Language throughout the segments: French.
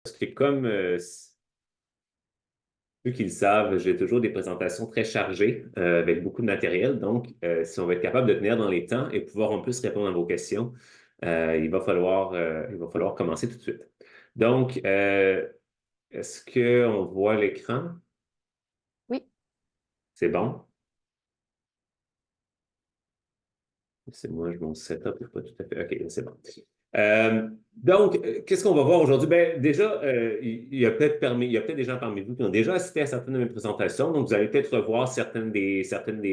Parce que comme ceux qui le savent, j'ai toujours des présentations très chargées avec beaucoup de matériel. Donc, si on va être capable de tenir dans les temps et pouvoir en plus répondre à vos questions, il va falloir commencer tout de suite. Donc, est-ce qu'on voit l'écran? Oui, C'est bon? C'est moi, mon setup n'est pas tout à fait. OK, c'est bon. Donc, qu'est-ce qu'on va voir aujourd'hui? Ben, déjà, il y a peut-être des gens parmi vous qui ont déjà assisté à certaines de mes présentations. Donc, vous allez peut-être revoir certaines des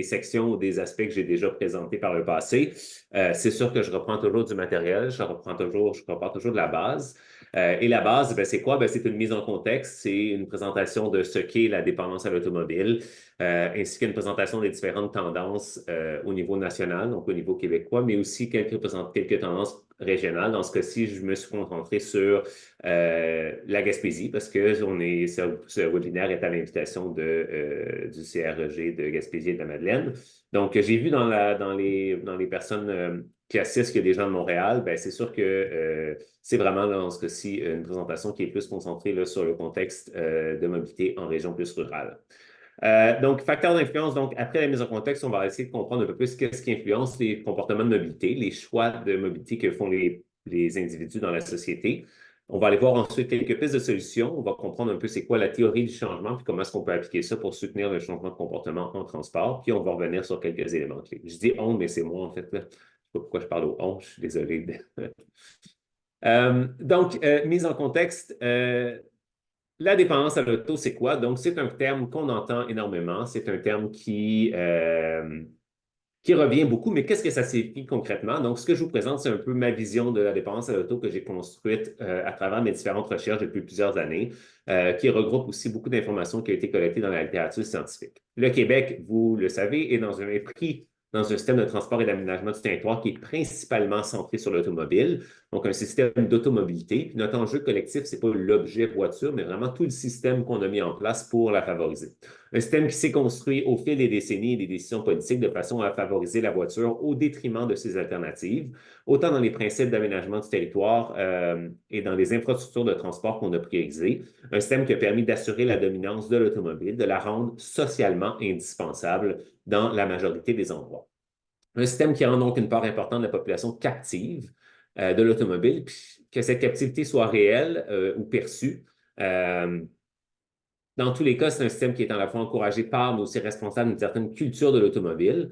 sections ou des aspects que j'ai déjà présentés par le passé. C'est sûr que je reprends toujours du matériel, je reprends toujours de la base. Et la base, ben, c'est quoi? Ben, c'est une mise en contexte, c'est une présentation de ce qu'est la dépendance à l'automobile, ainsi qu'une présentation des différentes tendances au niveau national, donc au niveau québécois, mais aussi quelques tendances régionales. Dans ce cas-ci, je me suis concentré sur la Gaspésie parce que ce webinaire est à l'invitation du CREG de Gaspésie et de la Madeleine. Donc, j'ai vu dans les personnes qui assistent qu'il y a des gens de Montréal, ben, c'est sûr que c'est vraiment là, dans ce cas-ci une présentation qui est plus concentrée là, sur le contexte de mobilité en région plus rurale. Donc, facteurs d'influence. Donc, après la mise en contexte, on va essayer de comprendre un peu plus qu'est-ce qui influence les comportements de mobilité, les choix de mobilité que font les individus dans la société. On va aller voir ensuite quelques pistes de solutions. On va comprendre un peu c'est quoi la théorie du changement, puis comment est-ce qu'on peut appliquer ça pour soutenir le changement de comportement en transport. Puis on va revenir sur quelques éléments clés. Je dis on, mais c'est moi en fait. Là. Je ne sais pas pourquoi je parle au on, je suis désolé. Donc, mise en contexte, la dépendance à l'auto, c'est quoi? Donc, c'est un terme qu'on entend énormément. C'est un terme qui revient beaucoup, mais qu'est-ce que ça signifie concrètement? Donc, ce que je vous présente, c'est un peu ma vision de la dépendance à l'auto que j'ai construite à travers mes différentes recherches depuis plusieurs années, qui regroupe aussi beaucoup d'informations qui ont été collectées dans la littérature scientifique. Le Québec, vous le savez, est pris dans un système de transport et d'aménagement du territoire qui est principalement centré sur l'automobile, donc un système d'automobilité. Puis notre enjeu collectif, ce n'est pas l'objet voiture, mais vraiment tout le système qu'on a mis en place pour la favoriser. Un système qui s'est construit au fil des décennies et des décisions politiques de façon à favoriser la voiture au détriment de ses alternatives, autant dans les principes d'aménagement du territoire et dans les infrastructures de transport qu'on a préexisté. Un système qui a permis d'assurer la dominance de l'automobile, de la rendre socialement indispensable dans la majorité des endroits. Un système qui rend donc une part importante de la population captive de l'automobile, puis que cette captivité soit réelle ou perçue. Dans tous les cas, c'est un système qui est à la fois encouragé par, mais aussi responsable d'une certaine culture de l'automobile.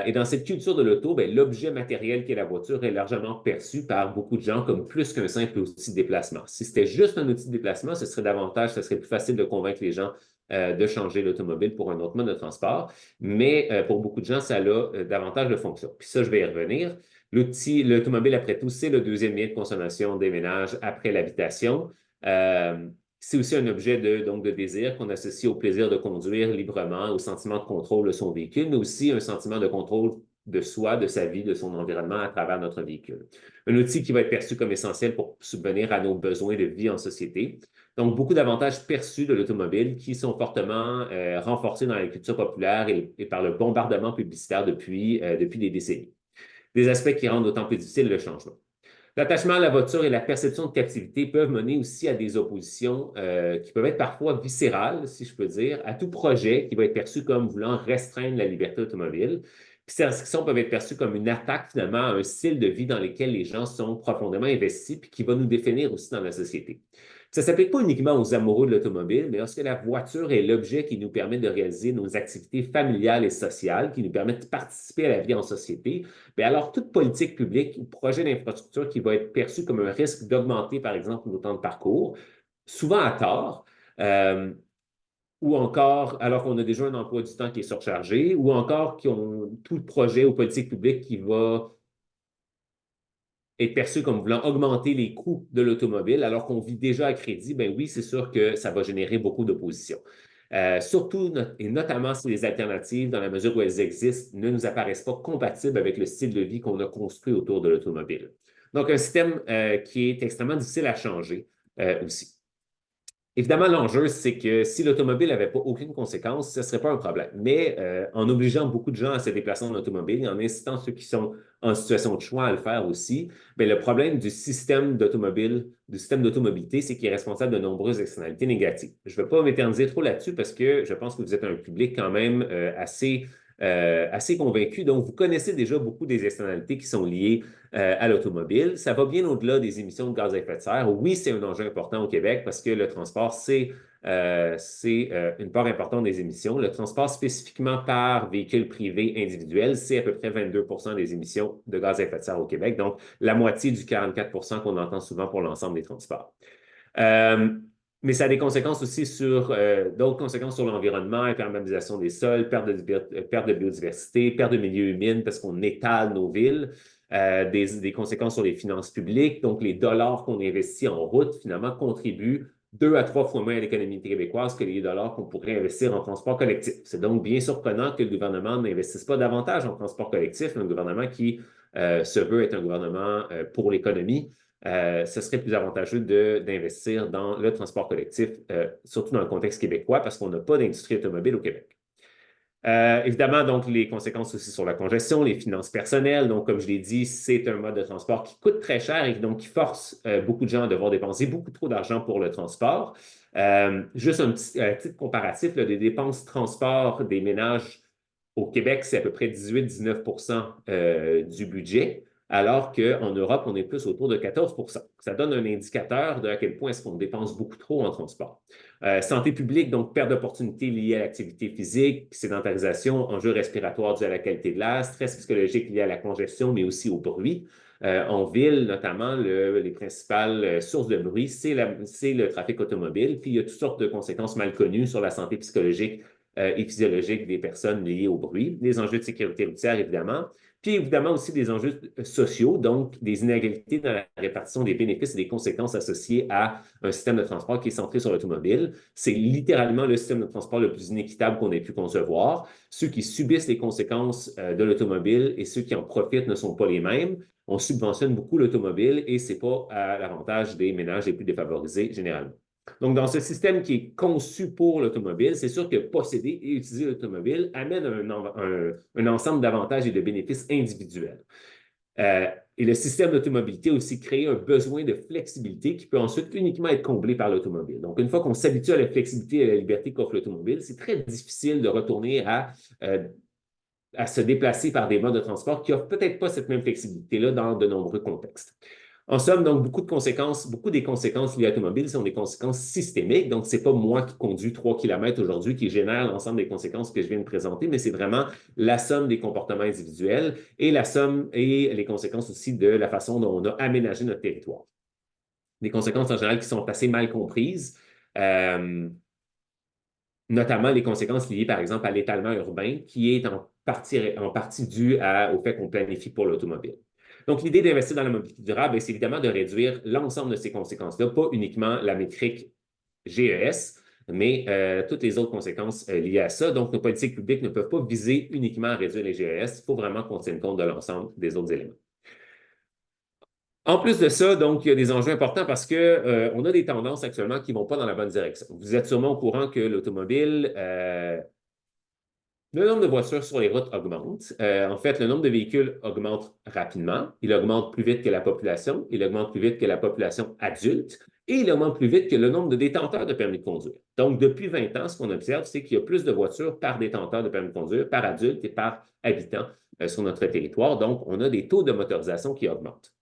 Et dans cette culture de l'auto, ben, l'objet matériel qu'est la voiture est largement perçu par beaucoup de gens comme plus qu'un simple outil de déplacement. Si c'était juste un outil de déplacement, ce serait plus facile de convaincre les gens de changer l'automobile pour un autre mode de transport. Mais pour beaucoup de gens, ça a davantage de fonctions. Puis ça, je vais y revenir. L'automobile, après tout, c'est le deuxième moyen de consommation des ménages après l'habitation. C'est aussi un objet de désir qu'on associe au plaisir de conduire librement, au sentiment de contrôle de son véhicule, mais aussi un sentiment de contrôle de soi, de sa vie, de son environnement à travers notre véhicule. Un outil qui va être perçu comme essentiel pour subvenir à nos besoins de vie en société. Donc, beaucoup d'avantages perçus de l'automobile qui sont fortement renforcés dans la culture populaire et par le bombardement publicitaire depuis des décennies. Des aspects qui rendent d'autant plus difficile le changement. L'attachement à la voiture et la perception de captivité peuvent mener aussi à des oppositions qui peuvent être parfois viscérales, si je peux dire, à tout projet qui va être perçu comme voulant restreindre la liberté automobile. Puis ces restrictions peuvent être perçues comme une attaque finalement à un style de vie dans lequel les gens sont profondément investis puis qui va nous définir aussi dans la société. Ça ne s'applique pas uniquement aux amoureux de l'automobile, mais lorsque la voiture est l'objet qui nous permet de réaliser nos activités familiales et sociales, qui nous permettent de participer à la vie en société, bien alors toute politique publique ou projet d'infrastructure qui va être perçu comme un risque d'augmenter, par exemple, nos temps de parcours, souvent à tort, euh, ou encore alors qu'on a déjà un emploi du temps qui est surchargé, ou encore qui ont tout projet ou politique publique qui va être perçu comme voulant augmenter les coûts de l'automobile, alors qu'on vit déjà à crédit, ben oui, c'est sûr que ça va générer beaucoup d'opposition. Surtout et notamment si les alternatives, dans la mesure où elles existent, ne nous apparaissent pas compatibles avec le style de vie qu'on a construit autour de l'automobile. Donc, un système qui est extrêmement difficile à changer aussi. Évidemment, l'enjeu, c'est que si l'automobile n'avait pas aucune conséquence, ce ne serait pas un problème. Mais en obligeant beaucoup de gens à se déplacer en automobile et en incitant ceux qui sont en situation de choix à le faire aussi, bien, le problème du système d'automobile, du système d'automobilité, c'est qu'il est responsable de nombreuses externalités négatives. Je ne vais pas m'éterniser trop là-dessus parce que je pense que vous êtes un public quand même assez convaincu. Donc, vous connaissez déjà beaucoup des externalités qui sont liées à l'automobile. Ça va bien au-delà des émissions de gaz à effet de serre. Oui, c'est un enjeu important au Québec parce que le transport, c'est une part importante des émissions. Le transport spécifiquement par véhicule privé individuel, c'est à peu près 22 des émissions de gaz à effet de serre au Québec, donc la moitié du 44 qu'on entend souvent pour l'ensemble des transports. Euh, mais ça a des conséquences aussi sur d'autres conséquences sur l'environnement, imperméabilisation des sols, perte de biodiversité, perte de milieux humides parce qu'on étale nos villes, des conséquences sur les finances publiques. Donc, les dollars qu'on investit en route, finalement, contribuent 2 à 3 fois moins à l'économie québécoise que les dollars qu'on pourrait investir en transport collectif. C'est donc bien surprenant que le gouvernement n'investisse pas davantage en transport collectif, un gouvernement qui se veut être un gouvernement pour l'économie. Ce serait plus avantageux d'investir dans le transport collectif, surtout dans le contexte québécois, parce qu'on n'a pas d'industrie automobile au Québec. Évidemment, donc, les conséquences aussi sur la congestion, les finances personnelles. Donc, comme je l'ai dit, c'est un mode de transport qui coûte très cher et donc qui force beaucoup de gens à devoir dépenser beaucoup trop d'argent pour le transport. Juste un petit titre comparatif, là, des dépenses transport des ménages au Québec, c'est à peu près 18-19 du budget, alors qu'en Europe, on est plus autour de 14. Ça donne un indicateur de à quel point est-ce qu'on dépense beaucoup trop en transport. Santé publique, donc perte d'opportunités liées à l'activité physique, sédentarisation, enjeux respiratoires dus à la qualité de l'air, stress psychologique lié à la congestion, mais aussi au bruit. En ville, notamment, les principales sources de bruit, c'est le trafic automobile. Puis il y a toutes sortes de conséquences mal connues sur la santé psychologique et physiologique des personnes liées au bruit. Les enjeux de sécurité routière, évidemment. Puis évidemment aussi des enjeux sociaux, donc des inégalités dans la répartition des bénéfices et des conséquences associées à un système de transport qui est centré sur l'automobile. C'est littéralement le système de transport le plus inéquitable qu'on ait pu concevoir. Ceux qui subissent les conséquences de l'automobile et ceux qui en profitent ne sont pas les mêmes. On subventionne beaucoup l'automobile et ce n'est pas à l'avantage des ménages les plus défavorisés généralement. Donc, dans ce système qui est conçu pour l'automobile, c'est sûr que posséder et utiliser l'automobile amène un ensemble d'avantages et de bénéfices individuels. Et le système d'automobilité a aussi créé un besoin de flexibilité qui peut ensuite uniquement être comblé par l'automobile. Donc, une fois qu'on s'habitue à la flexibilité et à la liberté qu'offre l'automobile, c'est très difficile de retourner à se déplacer par des modes de transport qui n'offrent peut-être pas cette même flexibilité-là dans de nombreux contextes. En somme, donc, beaucoup des conséquences liées à l'automobile sont des conséquences systémiques. Donc, ce n'est pas moi qui conduis 3 km aujourd'hui qui génère l'ensemble des conséquences que je viens de présenter, mais c'est vraiment la somme des comportements individuels et la somme et les conséquences aussi de la façon dont on a aménagé notre territoire. Des conséquences en général qui sont assez mal comprises. Notamment les conséquences liées, par exemple, à l'étalement urbain, qui est en partie dû au fait qu'on planifie pour l'automobile. Donc, l'idée d'investir dans la mobilité durable, c'est évidemment de réduire l'ensemble de ces conséquences-là, pas uniquement la métrique GES, mais toutes les autres conséquences liées à ça. Donc, nos politiques publiques ne peuvent pas viser uniquement à réduire les GES. Il faut vraiment qu'on tienne compte de l'ensemble des autres éléments. En plus de ça, donc, il y a des enjeux importants parce qu'on a des tendances actuellement qui ne vont pas dans la bonne direction. Vous êtes sûrement au courant que l'automobile, le nombre de voitures sur les routes augmente. En fait, le nombre de véhicules augmente rapidement. Il augmente plus vite que la population. Il augmente plus vite que la population adulte. Et il augmente plus vite que le nombre de détenteurs de permis de conduire. Donc, depuis 20 ans, ce qu'on observe, c'est qu'il y a plus de voitures par détenteur de permis de conduire, par adulte et par habitant sur notre territoire. Donc, on a des taux de motorisation qui augmentent.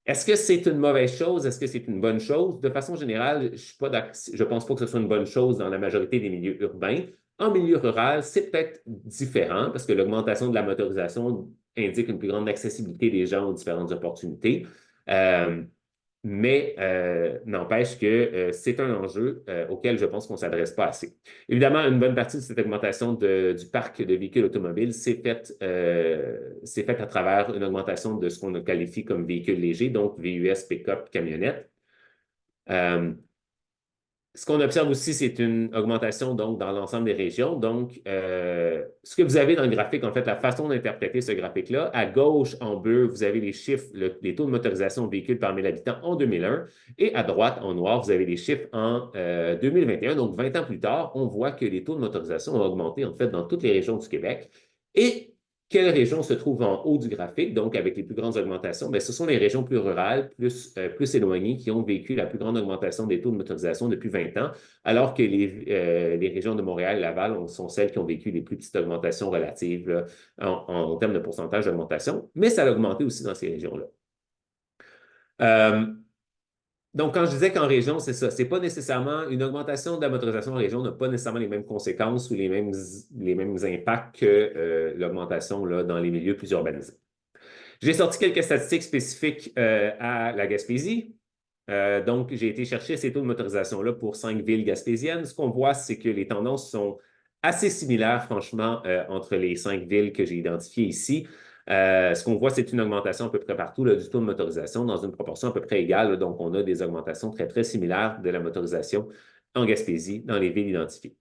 Est-ce que c'est une mauvaise chose? Est-ce que c'est une bonne chose? De façon générale, je ne pense pas que ce soit une bonne chose dans la majorité des milieux urbains. En milieu rural, c'est peut-être différent parce que l'augmentation de la motorisation indique une plus grande accessibilité des gens aux différentes opportunités. Mais n'empêche que c'est un enjeu auquel je pense qu'on ne s'adresse pas assez. Évidemment, une bonne partie de cette augmentation du parc de véhicules automobiles s'est faite à travers une augmentation de ce qu'on qualifie comme véhicules légers, donc VUS, pick-up, camionnettes. Ce qu'on observe aussi, c'est une augmentation donc dans l'ensemble des régions. Donc, ce que vous avez dans le graphique, en fait, la façon d'interpréter ce graphique-là, à gauche, en bleu, vous avez les chiffres, les taux de motorisation de véhicules par 1000 habitants en 2001, et à droite, en noir, vous avez les chiffres en 2021. Donc, 20 ans plus tard, on voit que les taux de motorisation ont augmenté, en fait, dans toutes les régions du Québec. Et quelles régions se trouvent en haut du graphique, donc avec les plus grandes augmentations? Bien, ce sont les régions plus rurales, plus éloignées, qui ont vécu la plus grande augmentation des taux de motorisation depuis 20 ans, alors que les régions de Montréal et Laval sont celles qui ont vécu les plus petites augmentations relatives là, en termes de pourcentage d'augmentation, mais ça a augmenté aussi dans ces régions-là. Euh, donc, quand je disais qu'en région, c'est ça, c'est pas nécessairement une augmentation de la motorisation en région n'a pas nécessairement les mêmes conséquences ou les mêmes impacts que l'augmentation là, dans les milieux plus urbanisés. J'ai sorti quelques statistiques spécifiques à la Gaspésie. Donc, j'ai été chercher ces taux de motorisation-là pour 5 villes gaspésiennes. Ce qu'on voit, c'est que les tendances sont assez similaires, franchement, entre les 5 villes que j'ai identifiées ici. Ce qu'on voit, c'est une augmentation à peu près partout là, du taux de motorisation dans une proportion à peu près égale. Là. Donc, on a des augmentations très, très similaires de la motorisation en Gaspésie dans les villes identifiées.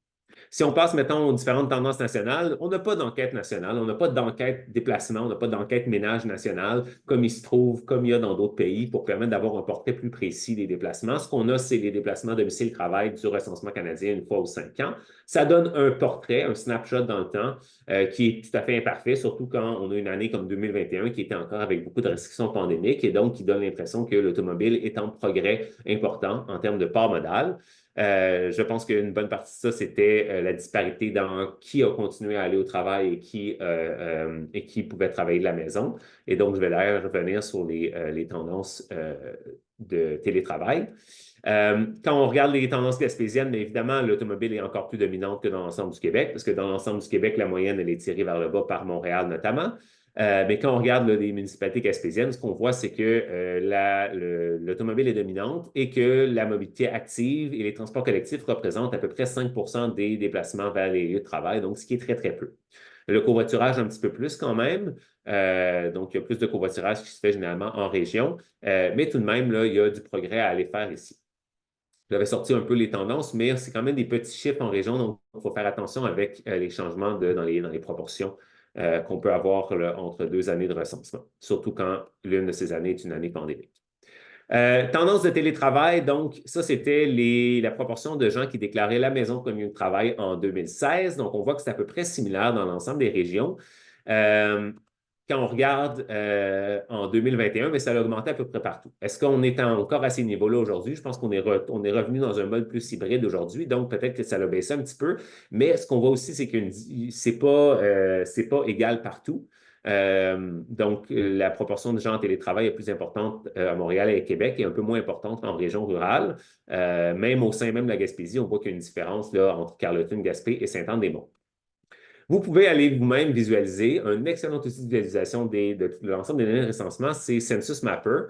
Si on passe, mettons, aux différentes tendances nationales, on n'a pas d'enquête nationale, on n'a pas d'enquête déplacement, on n'a pas d'enquête ménage nationale, comme il se trouve, comme il y a dans d'autres pays, pour permettre d'avoir un portrait plus précis des déplacements. Ce qu'on a, c'est les déplacements domicile-travail du recensement canadien une fois aux 5 ans. Ça donne un portrait, un snapshot dans le temps, qui est tout à fait imparfait, surtout quand on a une année comme 2021 qui était encore avec beaucoup de restrictions pandémiques et donc qui donne l'impression que l'automobile est en progrès important en termes de part modal. Je pense qu'une bonne partie de ça, c'était la disparité dans qui a continué à aller au travail et qui pouvait travailler de la maison. Et donc, je vais d'ailleurs revenir sur les tendances de télétravail. Quand on regarde les tendances gaspésiennes, bien évidemment, l'automobile est encore plus dominante que dans l'ensemble du Québec, parce que dans l'ensemble du Québec, la moyenne, elle est tirée vers le bas par Montréal notamment. Mais quand on regarde là, les municipalités gaspésiennes, ce qu'on voit, c'est que l'automobile est dominante et que la mobilité active et les transports collectifs représentent à peu près 5 des déplacements vers les lieux de travail, donc ce qui est très, très peu. Le covoiturage, un petit peu plus quand même. Donc, il y a plus de covoiturage qui se fait généralement en région, mais tout de même, là, il y a du progrès à aller faire ici. J'avais sorti un peu les tendances, mais c'est quand même des petits chiffres en région, donc il faut faire attention avec les changements dans les proportions qu'on peut avoir là, entre 2 années de recensement, surtout quand l'une de ces années est une année pandémique. Tendance de télétravail, donc ça, c'était la proportion de gens qui déclaraient la maison comme lieu de travail en 2016. Donc, on voit que c'est à peu près similaire dans l'ensemble des régions. Quand on regarde en 2021, mais ça a augmenté à peu près partout. Est-ce qu'on est encore à ces niveaux-là aujourd'hui? Je pense qu'on est revenu dans un mode plus hybride aujourd'hui, donc peut-être que ça a baissé un petit peu, mais ce qu'on voit aussi, c'est que c'est pas égal partout. Donc, la proportion de gens en télétravail est plus importante à Montréal et à Québec et un peu moins importante en région rurale. Même au sein même de la Gaspésie, on voit qu'il y a une différence là, entre Carleton, Gaspé et Saint-Anne-des-Monts. Vous pouvez aller vous-même visualiser. Un excellent outil de visualisation de l'ensemble des données de recensement, c'est Census Mapper,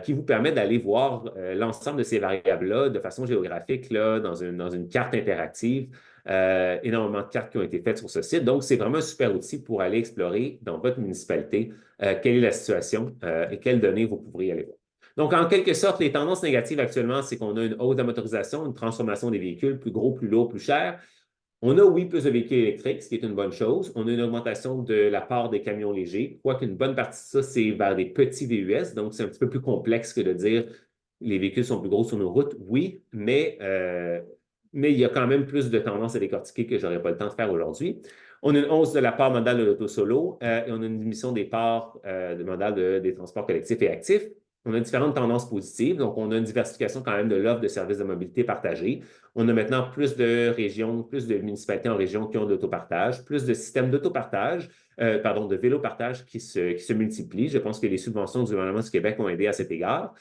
qui vous permet d'aller voir l'ensemble de ces variables-là de façon géographique là, dans une carte interactive. Énormément de cartes qui ont été faites sur ce site. Donc, c'est vraiment un super outil pour aller explorer dans votre municipalité quelle est la situation et quelles données vous pourriez aller voir. Donc, en quelque sorte, les tendances négatives actuellement, c'est qu'on a une hausse de la motorisation, une transformation des véhicules plus gros, plus lourds, plus chers. On a, oui, plus de véhicules électriques, ce qui est une bonne chose. On a une augmentation de la part des camions légers. Quoique une bonne partie de ça, c'est vers des petits VUS, donc c'est un petit peu plus complexe que de dire les véhicules sont plus gros sur nos routes, oui, mais il y a quand même plus de tendance à décortiquer que je n'aurais pas le temps de faire aujourd'hui. On a une hausse de la part modale de l'auto solo et on a une diminution des parts de modale des transports collectifs et actifs. On a différentes tendances positives, donc on a une diversification quand même de l'offre de services de mobilité partagés. On a maintenant plus de régions, plus de municipalités en région qui ont de l'autopartage, plus de systèmes d'autopartage, de vélo-partage qui se multiplient. Je pense que les subventions du gouvernement du Québec ont aidé à cet égard.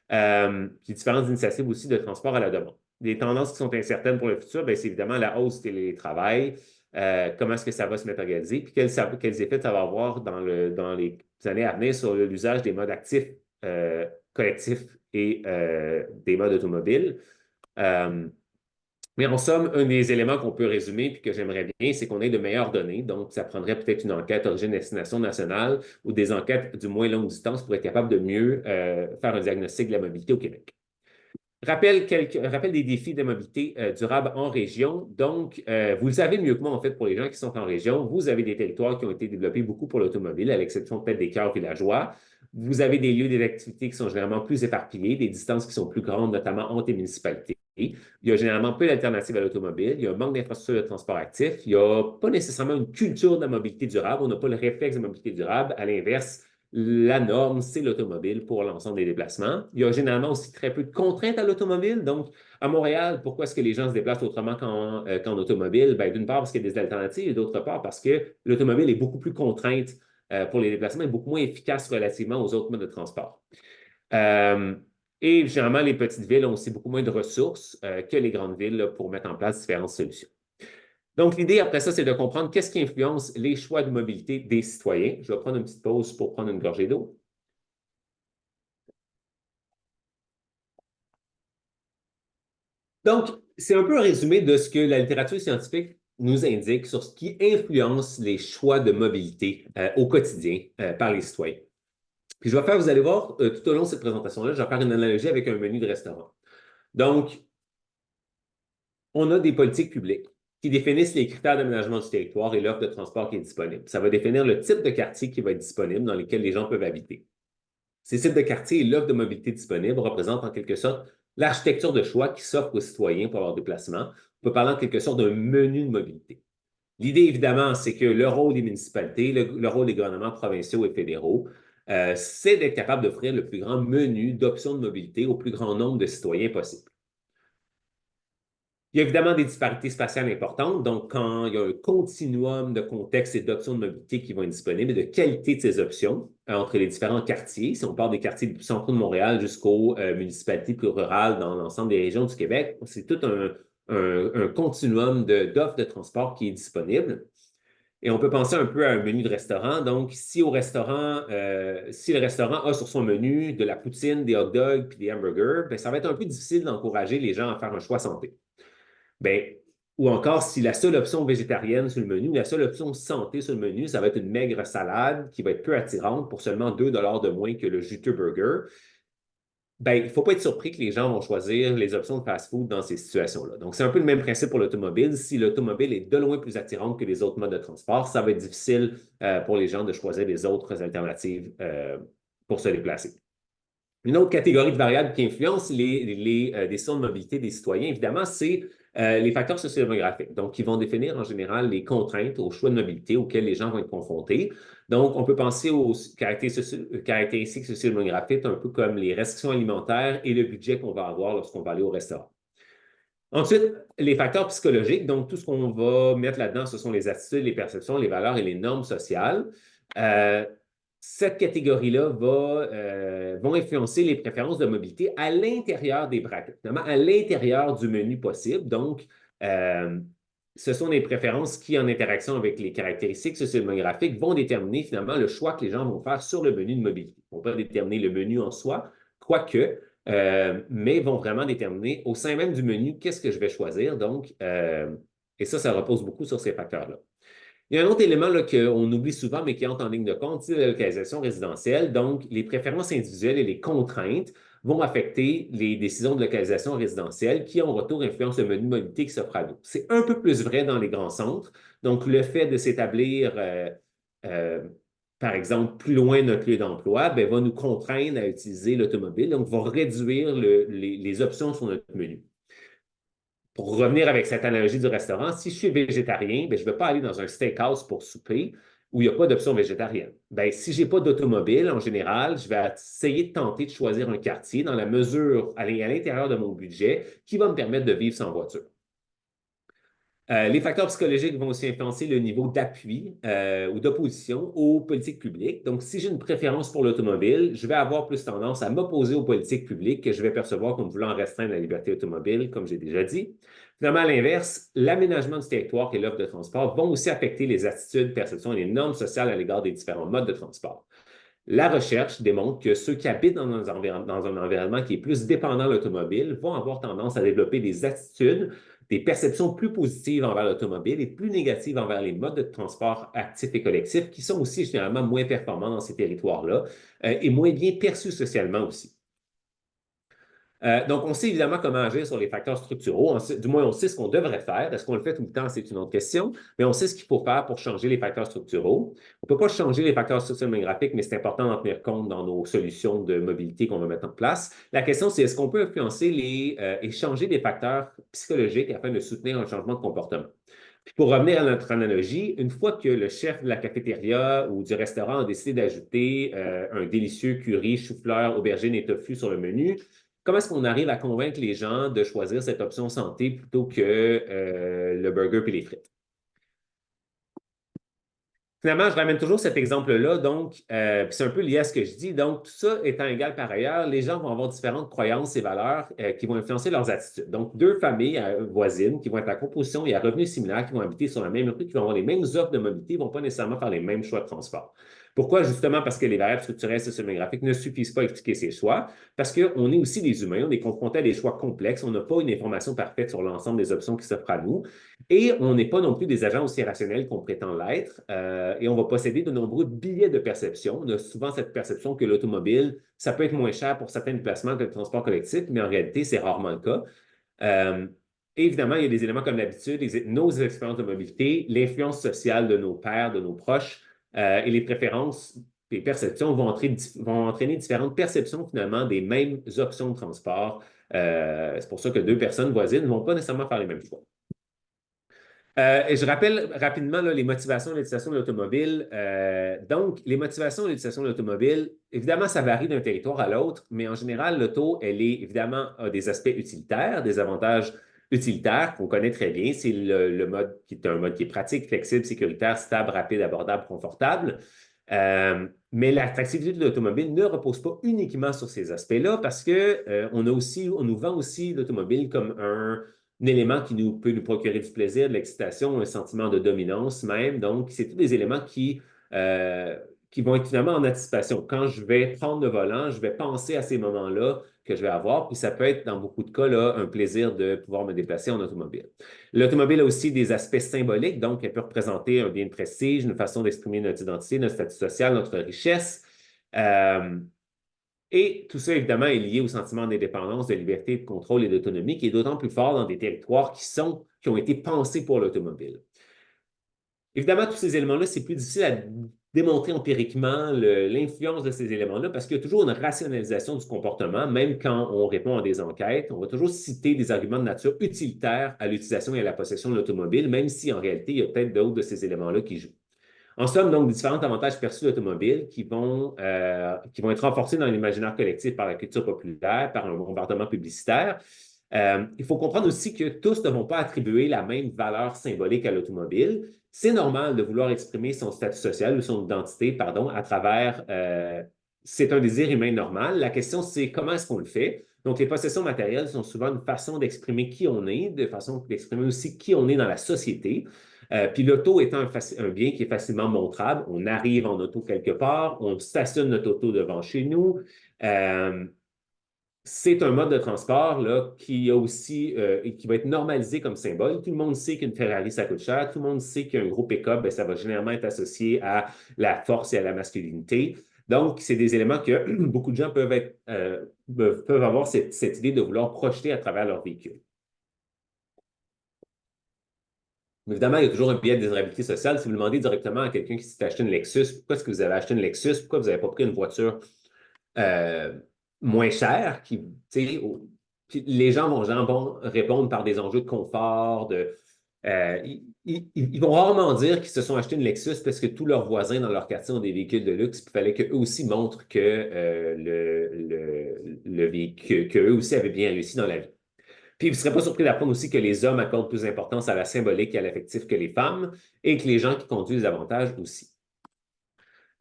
Puis différentes initiatives aussi de transport à la demande. Des tendances qui sont incertaines pour le futur, c'est évidemment la hausse du télétravail. Comment est-ce que ça va se matérialiser, puis quels effets ça va avoir dans les années à venir sur l'usage des modes actifs collectifs et des modes automobiles. Mais en somme, un des éléments qu'on peut résumer puis que j'aimerais bien, c'est qu'on ait de meilleures données. Donc, ça prendrait peut-être une enquête origine-destination nationale ou des enquêtes du moins longue distance pour être capable de mieux faire un diagnostic de la mobilité au Québec. Rappel des défis de mobilité durable en région. Donc, vous le savez mieux que moi, en fait, pour les gens qui sont en région, vous avez des territoires qui ont été développés beaucoup pour l'automobile, à l'exception peut-être des cœurs villageois. Vous avez des lieux d'activité qui sont généralement plus éparpillés, des distances qui sont plus grandes, notamment entre les municipalités. Il y a généralement peu d'alternatives à l'automobile. Il y a un manque d'infrastructures de transport actif. Il n'y a pas nécessairement une culture de la mobilité durable. On n'a pas le réflexe de mobilité durable. À l'inverse, la norme, c'est l'automobile pour l'ensemble des déplacements. Il y a généralement aussi très peu de contraintes à l'automobile. Donc, à Montréal, pourquoi est-ce que les gens se déplacent autrement qu'en automobile? Ben, d'une part, parce qu'il y a des alternatives et d'autre part, parce que l'automobile est beaucoup plus contrainte pour les déplacements et beaucoup moins efficace relativement aux autres modes de transport. Euh, et généralement, les petites villes ont aussi beaucoup moins de ressources que les grandes villes là, pour mettre en place différentes solutions. Donc, l'idée après ça, c'est de comprendre qu'est-ce qui influence les choix de mobilité des citoyens. Je vais prendre une petite pause pour prendre une gorgée d'eau. Donc, c'est un peu un résumé de ce que la littérature scientifique nous indique sur ce qui influence les choix de mobilité au quotidien par les citoyens. Puis je vais faire, vous allez voir, tout au long de cette présentation-là, je vais faire une analogie avec un menu de restaurant. Donc, on a des politiques publiques qui définissent les critères d'aménagement du territoire et l'offre de transport qui est disponible. Ça va définir le type de quartier qui va être disponible dans lequel les gens peuvent habiter. Ces types de quartiers et l'offre de mobilité disponible représentent en quelque sorte l'architecture de choix qui s'offre aux citoyens pour leur déplacement. On peut parler en quelque sorte d'un menu de mobilité. L'idée, évidemment, c'est que le rôle des municipalités, le rôle des gouvernements provinciaux et fédéraux, c'est d'être capable d'offrir le plus grand menu d'options de mobilité au plus grand nombre de citoyens possible. Il y a évidemment des disparités spatiales importantes. Donc, quand il y a un continuum de contextes et d'options de mobilité qui vont être disponibles et de qualité de ces options entre les différents quartiers, si on part des quartiers du centre de Montréal jusqu'aux municipalités plus rurales dans l'ensemble des régions du Québec, c'est tout un continuum d'offres de transport qui est disponible. Et on peut penser un peu à un menu de restaurant. Donc, si le restaurant a sur son menu de la poutine, des hot dogs puis des hamburgers, bien, ça va être un peu difficile d'encourager les gens à faire un choix santé. Ben, ou encore, si la seule option végétarienne sur le menu, la seule option santé sur le menu, ça va être une maigre salade qui va être peu attirante pour seulement 2 de moins que le juteux burger, ben, il ne faut pas être surpris que les gens vont choisir les options de fast-food dans ces situations-là. Donc, c'est un peu le même principe pour l'automobile. Si l'automobile est de loin plus attirante que les autres modes de transport, ça va être difficile pour les gens de choisir les autres alternatives pour se déplacer. Une autre catégorie de variables qui influence les décisions de mobilité des citoyens, évidemment, c'est les facteurs sociodémographiques. Donc, qui vont définir en général les contraintes aux choix de mobilité auxquels les gens vont être confrontés. Donc, on peut penser aux caractéristiques sociodémographiques un peu comme les restrictions alimentaires et le budget qu'on va avoir lorsqu'on va aller au restaurant. Ensuite, les facteurs psychologiques, donc tout ce qu'on va mettre là-dedans, ce sont les attitudes, les perceptions, les valeurs et les normes sociales. Cette catégorie-là vont influencer les préférences de mobilité à l'intérieur des brackets, notamment à l'intérieur du menu possible. Donc, ce sont des préférences qui, en interaction avec les caractéristiques sociodémographiques, vont déterminer finalement le choix que les gens vont faire sur le menu de mobilité. On peut déterminer le menu en soi, quoique, mais vont vraiment déterminer au sein même du menu qu'est-ce que je vais choisir. Donc, et ça repose beaucoup sur ces facteurs-là. Il y a un autre élément qu'on oublie souvent, mais qui entre en ligne de compte, c'est la localisation résidentielle. Donc, les préférences individuelles et les contraintes vont affecter les décisions de localisation résidentielle qui, en retour, influencent le menu de mobilité qui s'offre à nous. C'est un peu plus vrai dans les grands centres. Donc, le fait de s'établir, par exemple, plus loin de notre lieu d'emploi, ben, va nous contraindre à utiliser l'automobile, donc va réduire les options sur notre menu. Pour revenir avec cette analogie du restaurant, si je suis végétarien, ben, je ne vais pas aller dans un steakhouse pour souper où il n'y a pas d'option végétarienne. Ben, si je n'ai pas d'automobile, en général, je vais essayer de tenter de choisir un quartier dans la mesure, à l'intérieur de mon budget, qui va me permettre de vivre sans voiture. Les facteurs psychologiques vont aussi influencer le niveau d'appui ou d'opposition aux politiques publiques. Donc, si j'ai une préférence pour l'automobile, je vais avoir plus tendance à m'opposer aux politiques publiques que je vais percevoir comme voulant restreindre la liberté automobile, comme j'ai déjà dit. Finalement, à l'inverse, l'aménagement du territoire et l'offre de transport vont aussi affecter les attitudes, perceptions et les normes sociales à l'égard des différents modes de transport. La recherche démontre que ceux qui habitent dans un environnement qui est plus dépendant de l'automobile vont avoir tendance à développer des attitudes, des perceptions plus positives envers l'automobile et plus négatives envers les modes de transport actifs et collectifs qui sont aussi généralement moins performants dans ces territoires-là et moins bien perçus socialement aussi. Donc, on sait évidemment comment agir sur les facteurs structuraux. Du moins, on sait ce qu'on devrait faire. Est-ce qu'on le fait tout le temps? C'est une autre question. Mais on sait ce qu'il faut faire pour changer les facteurs structuraux. On ne peut pas changer les facteurs sociodémographiques, mais c'est important d'en tenir compte dans nos solutions de mobilité qu'on va mettre en place. La question, c'est est-ce qu'on peut influencer et changer les facteurs psychologiques afin de soutenir un changement de comportement? Puis pour revenir à notre analogie, une fois que le chef de la cafétéria ou du restaurant a décidé d'ajouter un délicieux curry, chou-fleur, aubergine et tofu sur le menu, comment est-ce qu'on arrive à convaincre les gens de choisir cette option santé plutôt que le burger et les frites? Finalement, je ramène toujours cet exemple-là, donc, c'est un peu lié à ce que je dis. Donc, tout ça étant égal par ailleurs, les gens vont avoir différentes croyances et valeurs qui vont influencer leurs attitudes. Donc, deux familles voisines qui vont être à composition et à revenus similaires, qui vont habiter sur la même rue, qui vont avoir les mêmes offres de mobilité, ne vont pas nécessairement faire les mêmes choix de transport. Pourquoi? Justement parce que les variables structurelles et sociodémographiques ne suffisent pas à expliquer ces choix, parce qu'on est aussi des humains, on est confronté à des choix complexes, on n'a pas une information parfaite sur l'ensemble des options qui s'offrent à nous. Et on n'est pas non plus des agents aussi rationnels qu'on prétend l'être, et on va posséder de nombreux biais de perception. On a souvent cette perception que l'automobile, ça peut être moins cher pour certains déplacements que le transport collectif, mais en réalité, c'est rarement le cas. Euh, Évidemment, il y a des éléments comme l'habitude, nos expériences de mobilité, l'influence sociale de nos pairs, de nos proches, et les préférences, les perceptions vont entraîner différentes perceptions finalement des mêmes options de transport. C'est pour ça que deux personnes voisines ne vont pas nécessairement faire les mêmes choix. Et je rappelle rapidement là, les motivations de l'utilisation de l'automobile. Donc, les motivations de l'utilisation de l'automobile, évidemment, ça varie d'un territoire à l'autre, mais en général, l'auto, elle est évidemment a des aspects utilitaires, des avantages utilitaires qu'on connaît très bien. C'est le mode qui est un mode qui est pratique, flexible, sécuritaire, stable, rapide, abordable, confortable. Mais l'attractivité de l'automobile ne repose pas uniquement sur ces aspects-là parce que on nous vend aussi l'automobile comme un élément qui peut nous procurer du plaisir, de l'excitation, un sentiment de dominance même. Donc, c'est tous des éléments qui vont être finalement en anticipation. Quand je vais prendre le volant, je vais penser à ces moments-là que je vais avoir, puis ça peut être, dans beaucoup de cas, là, un plaisir de pouvoir me déplacer en automobile. L'automobile a aussi des aspects symboliques, donc elle peut représenter un bien de prestige, une façon d'exprimer notre identité, notre statut social, notre richesse. Euh, et tout ça, évidemment, est lié au sentiment d'indépendance, de liberté, de contrôle et d'autonomie, qui est d'autant plus fort dans des territoires qui ont été pensés pour l'automobile. Évidemment, tous ces éléments-là, c'est plus difficile à démontrer empiriquement l'influence de ces éléments-là parce qu'il y a toujours une rationalisation du comportement, même quand on répond à des enquêtes. On va toujours citer des arguments de nature utilitaire à l'utilisation et à la possession de l'automobile, même si en réalité, il y a peut-être d'autres de ces éléments-là qui jouent. En somme, donc, différents avantages perçus de l'automobile qui vont être renforcés dans l'imaginaire collectif par la culture populaire, par un bombardement publicitaire. Il faut comprendre aussi que tous ne vont pas attribuer la même valeur symbolique à l'automobile. C'est normal de vouloir exprimer son statut social ou son identité, pardon, à travers... c'est un désir humain normal. La question, c'est comment est-ce qu'on le fait? Donc, les possessions matérielles sont souvent une façon d'exprimer qui on est, de façon d'exprimer aussi qui on est dans la société. Puis l'auto étant un bien qui est facilement montrable, on arrive en auto quelque part, on stationne notre auto devant chez nous. C'est un mode de transport là, qui va être normalisé comme symbole. Tout le monde sait qu'une Ferrari, ça coûte cher. Tout le monde sait qu'un gros pick-up, ça va généralement être associé à la force et à la masculinité. Donc, c'est des éléments que beaucoup de gens peuvent avoir cette idée de vouloir projeter à travers leur véhicule. Évidemment, il y a toujours un biais de désirabilité sociale. Si vous demandez directement à quelqu'un qui s'est acheté une Lexus, pourquoi est-ce que vous avez acheté une Lexus? Pourquoi vous n'avez pas pris une voiture euh, moins chère? Puis les gens vont répondre par des enjeux de confort, ils vont rarement dire qu'ils se sont achetés une Lexus parce que tous leurs voisins dans leur quartier ont des véhicules de luxe. Il fallait qu'eux aussi montrent que le véhicule, qu'eux aussi avaient bien réussi dans la vie. Puis vous ne serez pas surpris d'apprendre aussi que les hommes accordent plus d'importance à la symbolique et à l'affectif que les femmes, et que les gens qui conduisent davantage aussi.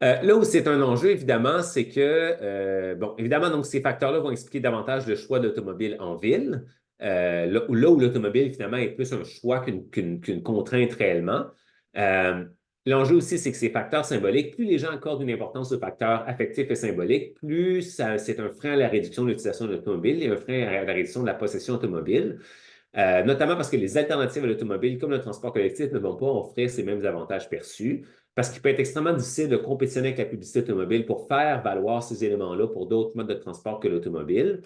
Là où c'est un enjeu, évidemment, c'est que, bon, évidemment, donc ces facteurs-là vont expliquer davantage le choix d'automobile en ville, là où l'automobile, finalement, est plus un choix qu'une contrainte réellement. Euh, L'enjeu aussi, c'est que ces facteurs symboliques, plus les gens accordent une importance aux facteurs affectifs et symboliques, plus c'est un frein à la réduction de l'utilisation de l'automobile et un frein à la réduction de la possession automobile. Notamment parce que les alternatives à l'automobile, comme le transport collectif, ne vont pas offrir ces mêmes avantages perçus, parce qu'il peut être extrêmement difficile de compétitionner avec la publicité automobile pour faire valoir ces éléments-là pour d'autres modes de transport que l'automobile.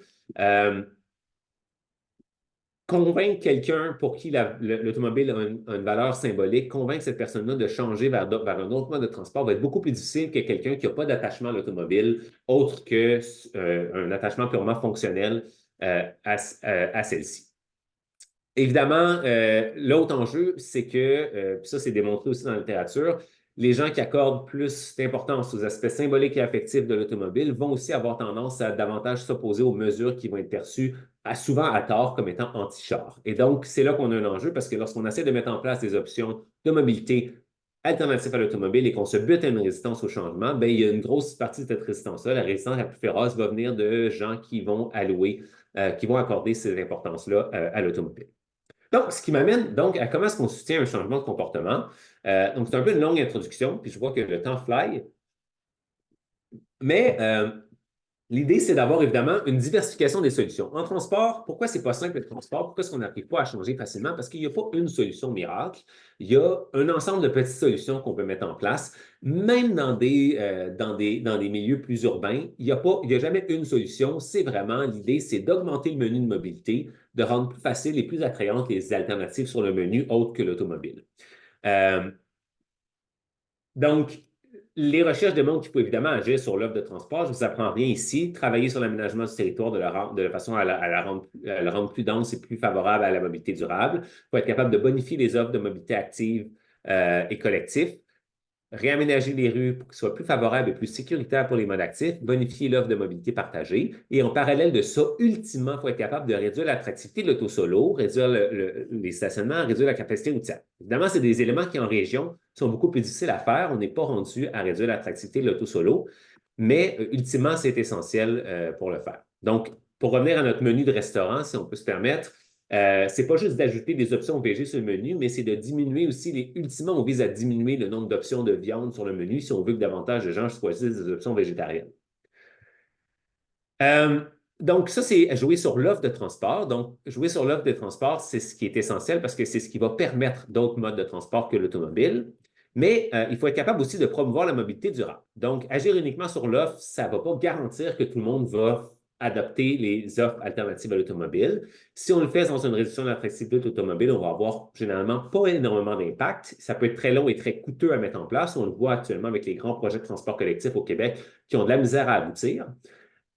convaincre quelqu'un pour qui l'automobile a une valeur symbolique, convaincre cette personne-là de changer vers un autre mode de transport va être beaucoup plus difficile que quelqu'un qui n'a pas d'attachement à l'automobile, autre que un attachement purement fonctionnel à celle-ci. Évidemment, l'autre enjeu, c'est que, puis ça c'est démontré aussi dans la littérature, les gens qui accordent plus d'importance aux aspects symboliques et affectifs de l'automobile vont aussi avoir tendance à davantage s'opposer aux mesures qui vont être perçues souvent à tort comme étant anti-char. Et donc, c'est là qu'on a un enjeu parce que lorsqu'on essaie de mettre en place des options de mobilité alternatives à l'automobile et qu'on se bute à une résistance au changement, bien, il y a une grosse partie de cette résistance-là. La résistance la plus féroce va venir de gens qui vont qui vont accorder ces importances-là à l'automobile. Donc, ce qui m'amène donc à comment est-ce qu'on soutient un changement de comportement. Donc, c'est un peu une longue introduction, puis je vois que le temps fly. Mais l'idée, c'est d'avoir évidemment une diversification des solutions. En transport, pourquoi c'est pas simple le transport? Pourquoi est-ce qu'on n'arrive pas à changer facilement? Parce qu'il n'y a pas une solution miracle. Il y a un ensemble de petites solutions qu'on peut mettre en place. Même dans des milieux plus urbains, il n'y a jamais une solution. C'est vraiment l'idée, c'est d'augmenter le menu de mobilité, de rendre plus facile et plus attrayantes les alternatives sur le menu autres que l'automobile. Euh, donc, les recherches démontrent qu'il faut évidemment agir sur l'offre de transport. Je ne vous apprends rien ici. Travailler sur l'aménagement du territoire de façon à à la rendre plus dense et plus favorable à la mobilité durable. Il faut être capable de bonifier les offres de mobilité active et collective. Réaménager les rues pour qu'elles soient plus favorables et plus sécuritaires pour les modes actifs, bonifier l'offre de mobilité partagée. Et en parallèle de ça, ultimement, il faut être capable de réduire l'attractivité de l'auto-solo, réduire les stationnements, réduire la capacité routière. Évidemment, c'est des éléments qui, en région, sont beaucoup plus difficiles à faire. On n'est pas rendu à réduire l'attractivité de l'auto-solo, mais ultimement, c'est essentiel pour le faire. Donc, pour revenir à notre menu de restaurant, si on peut se permettre, c'est pas juste d'ajouter des options VG sur le menu, mais c'est de diminuer aussi, ultimement, on vise à diminuer le nombre d'options de viande sur le menu si on veut que davantage de gens choisissent des options végétariennes. Euh, donc, ça, c'est jouer sur l'offre de transport. Donc, jouer sur l'offre de transport, c'est ce qui est essentiel parce que c'est ce qui va permettre d'autres modes de transport que l'automobile. Mais il faut être capable aussi de promouvoir la mobilité durable. Donc, agir uniquement sur l'offre, ça ne va pas garantir que tout le monde va adopter les offres alternatives à l'automobile. Si on le fait dans une réduction de l'attractivité de l'automobile, on va avoir généralement pas énormément d'impact. Ça peut être très long et très coûteux à mettre en place. On le voit actuellement avec les grands projets de transport collectif au Québec qui ont de la misère à aboutir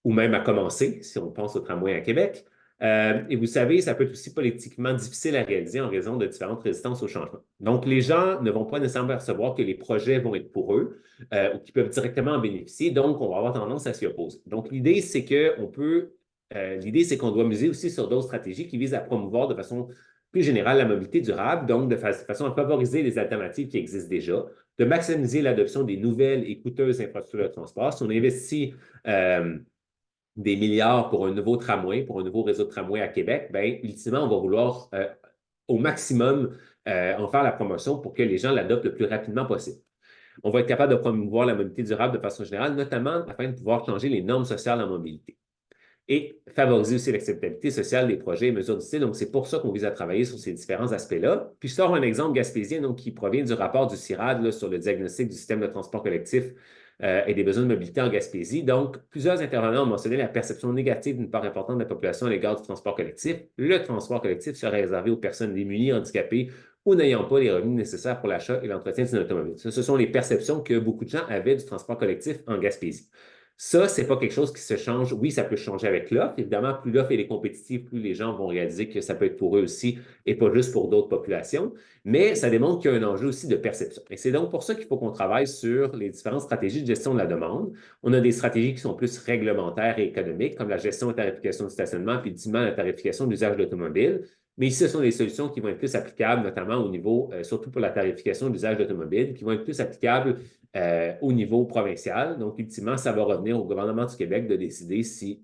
ou même à commencer, si on pense au tramway à Québec. Et vous savez, ça peut être aussi politiquement difficile à réaliser en raison de différentes résistances au changement. Donc, les gens ne vont pas nécessairement percevoir que les projets vont être pour eux ou qu'ils peuvent directement en bénéficier. Donc, on va avoir tendance à s'y opposer. Donc, l'idée, c'est qu'on doit miser aussi sur d'autres stratégies qui visent à promouvoir de façon plus générale la mobilité durable, donc de façon à favoriser les alternatives qui existent déjà, de maximiser l'adoption des nouvelles et coûteuses infrastructures de transport. Si on investit des milliards pour un nouveau tramway, pour un nouveau réseau de tramway à Québec, bien, ultimement, on va vouloir au maximum en faire la promotion pour que les gens l'adoptent le plus rapidement possible. On va être capable de promouvoir la mobilité durable de façon générale, notamment afin de pouvoir changer les normes sociales en mobilité et favoriser aussi l'acceptabilité sociale des projets et mesures d'utilité. Donc, c'est pour ça qu'on vise à travailler sur ces différents aspects-là. Puis, je sors un exemple gaspésien donc, qui provient du rapport du CIRAD là, sur le diagnostic du système de transport collectif et des besoins de mobilité en Gaspésie. Donc, plusieurs intervenants ont mentionné la perception négative d'une part importante de la population à l'égard du transport collectif. Le transport collectif serait réservé aux personnes démunies, handicapées ou n'ayant pas les revenus nécessaires pour l'achat et l'entretien d'une automobile. Ce sont les perceptions que beaucoup de gens avaient du transport collectif en Gaspésie. Ça, ce n'est pas quelque chose qui se change. Oui, ça peut changer avec l'offre. Évidemment, plus l'offre est compétitive, plus les gens vont réaliser que ça peut être pour eux aussi et pas juste pour d'autres populations. Mais ça démontre qu'il y a un enjeu aussi de perception. Et c'est donc pour ça qu'il faut qu'on travaille sur les différentes stratégies de gestion de la demande. On a des stratégies qui sont plus réglementaires et économiques, comme la gestion et tarification du stationnement, puis ultimement la tarification de l'usage de l'automobile. Mais ici, ce sont des solutions qui vont être plus applicables, notamment au niveau, surtout pour la tarification de l'usage d'automobile, qui vont être plus applicables au niveau provincial. Donc, ultimement, ça va revenir au gouvernement du Québec de décider si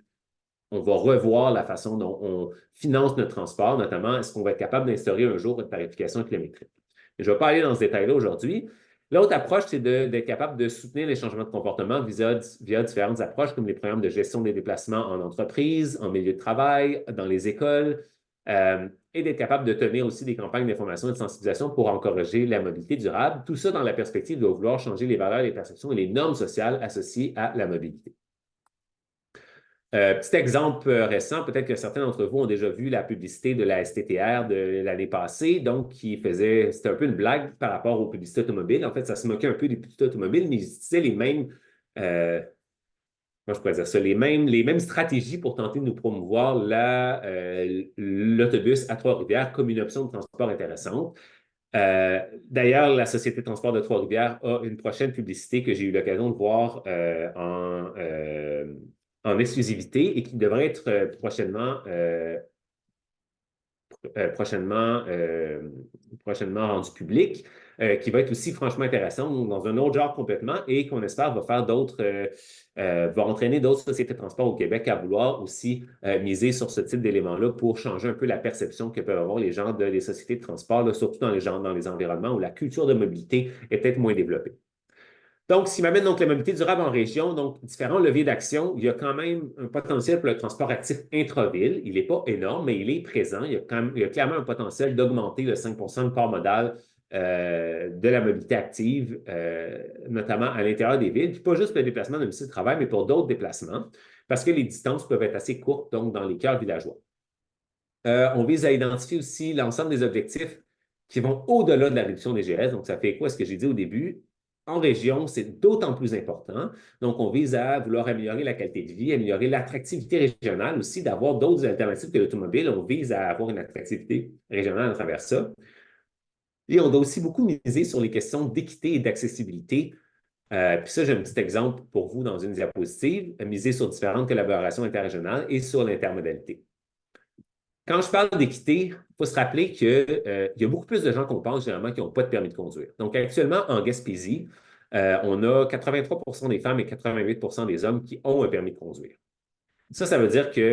on va revoir la façon dont on finance notre transport, notamment est-ce qu'on va être capable d'instaurer un jour une tarification kilométrique. Je ne vais pas aller dans ce détail-là aujourd'hui. L'autre approche, c'est d'être capable de soutenir les changements de comportement via différentes approches, comme les programmes de gestion des déplacements en entreprise, en milieu de travail, dans les écoles, et d'être capable de tenir aussi des campagnes d'information et de sensibilisation pour encourager la mobilité durable. Tout ça dans la perspective de vouloir changer les valeurs, les perceptions et les normes sociales associées à la mobilité. Petit exemple récent, peut-être que certains d'entre vous ont déjà vu la publicité de la STTR de l'année passée, donc c'était un peu une blague par rapport aux publicités automobiles. En fait, ça se moquait un peu des publicités automobiles, mais ils utilisaient les mêmes, euh, comment je pourrais dire ça, les mêmes stratégies pour tenter de nous promouvoir l'autobus à Trois-Rivières comme une option de transport intéressante. D'ailleurs, la Société de transport de Trois-Rivières a une prochaine publicité que j'ai eu l'occasion de voir en exclusivité et qui devrait être prochainement, prochainement rendu public, qui va être aussi franchement intéressant dans un autre genre complètement et qu'on espère va entraîner d'autres sociétés de transport au Québec à vouloir aussi miser sur ce type d'éléments-là pour changer un peu la perception que peuvent avoir les gens des sociétés de transport, là, surtout dans les environnements où la culture de mobilité est peut-être moins développée. Donc, ce qui m'amène donc la mobilité durable en région, donc différents leviers d'action. Il y a quand même un potentiel pour le transport actif intra-ville. Il n'est pas énorme, mais il est présent. Il y a clairement un potentiel d'augmenter le 5 de part modal de la mobilité active, notamment à l'intérieur des villes. Puis pas juste pour le déplacement de domicile de travail, mais pour d'autres déplacements, parce que les distances peuvent être assez courtes, donc dans les cœurs villageois. On vise à identifier aussi l'ensemble des objectifs qui vont au-delà de la réduction des GS. Donc, ça fait quoi ce que j'ai dit au début? En région, c'est d'autant plus important. Donc, on vise à vouloir améliorer la qualité de vie, améliorer l'attractivité régionale aussi, d'avoir d'autres alternatives que l'automobile. On vise à avoir une attractivité régionale à travers ça. Et on doit aussi beaucoup miser sur les questions d'équité et d'accessibilité. Puis ça, j'ai un petit exemple pour vous dans une diapositive, miser sur différentes collaborations interrégionales et sur l'intermodalité. Quand je parle d'équité, il faut se rappeler qu'il y a beaucoup plus de gens qu'on pense généralement qui n'ont pas de permis de conduire. Donc, actuellement, en Gaspésie, on a 83 des femmes et 88 des hommes qui ont un permis de conduire. Ça veut dire qu'il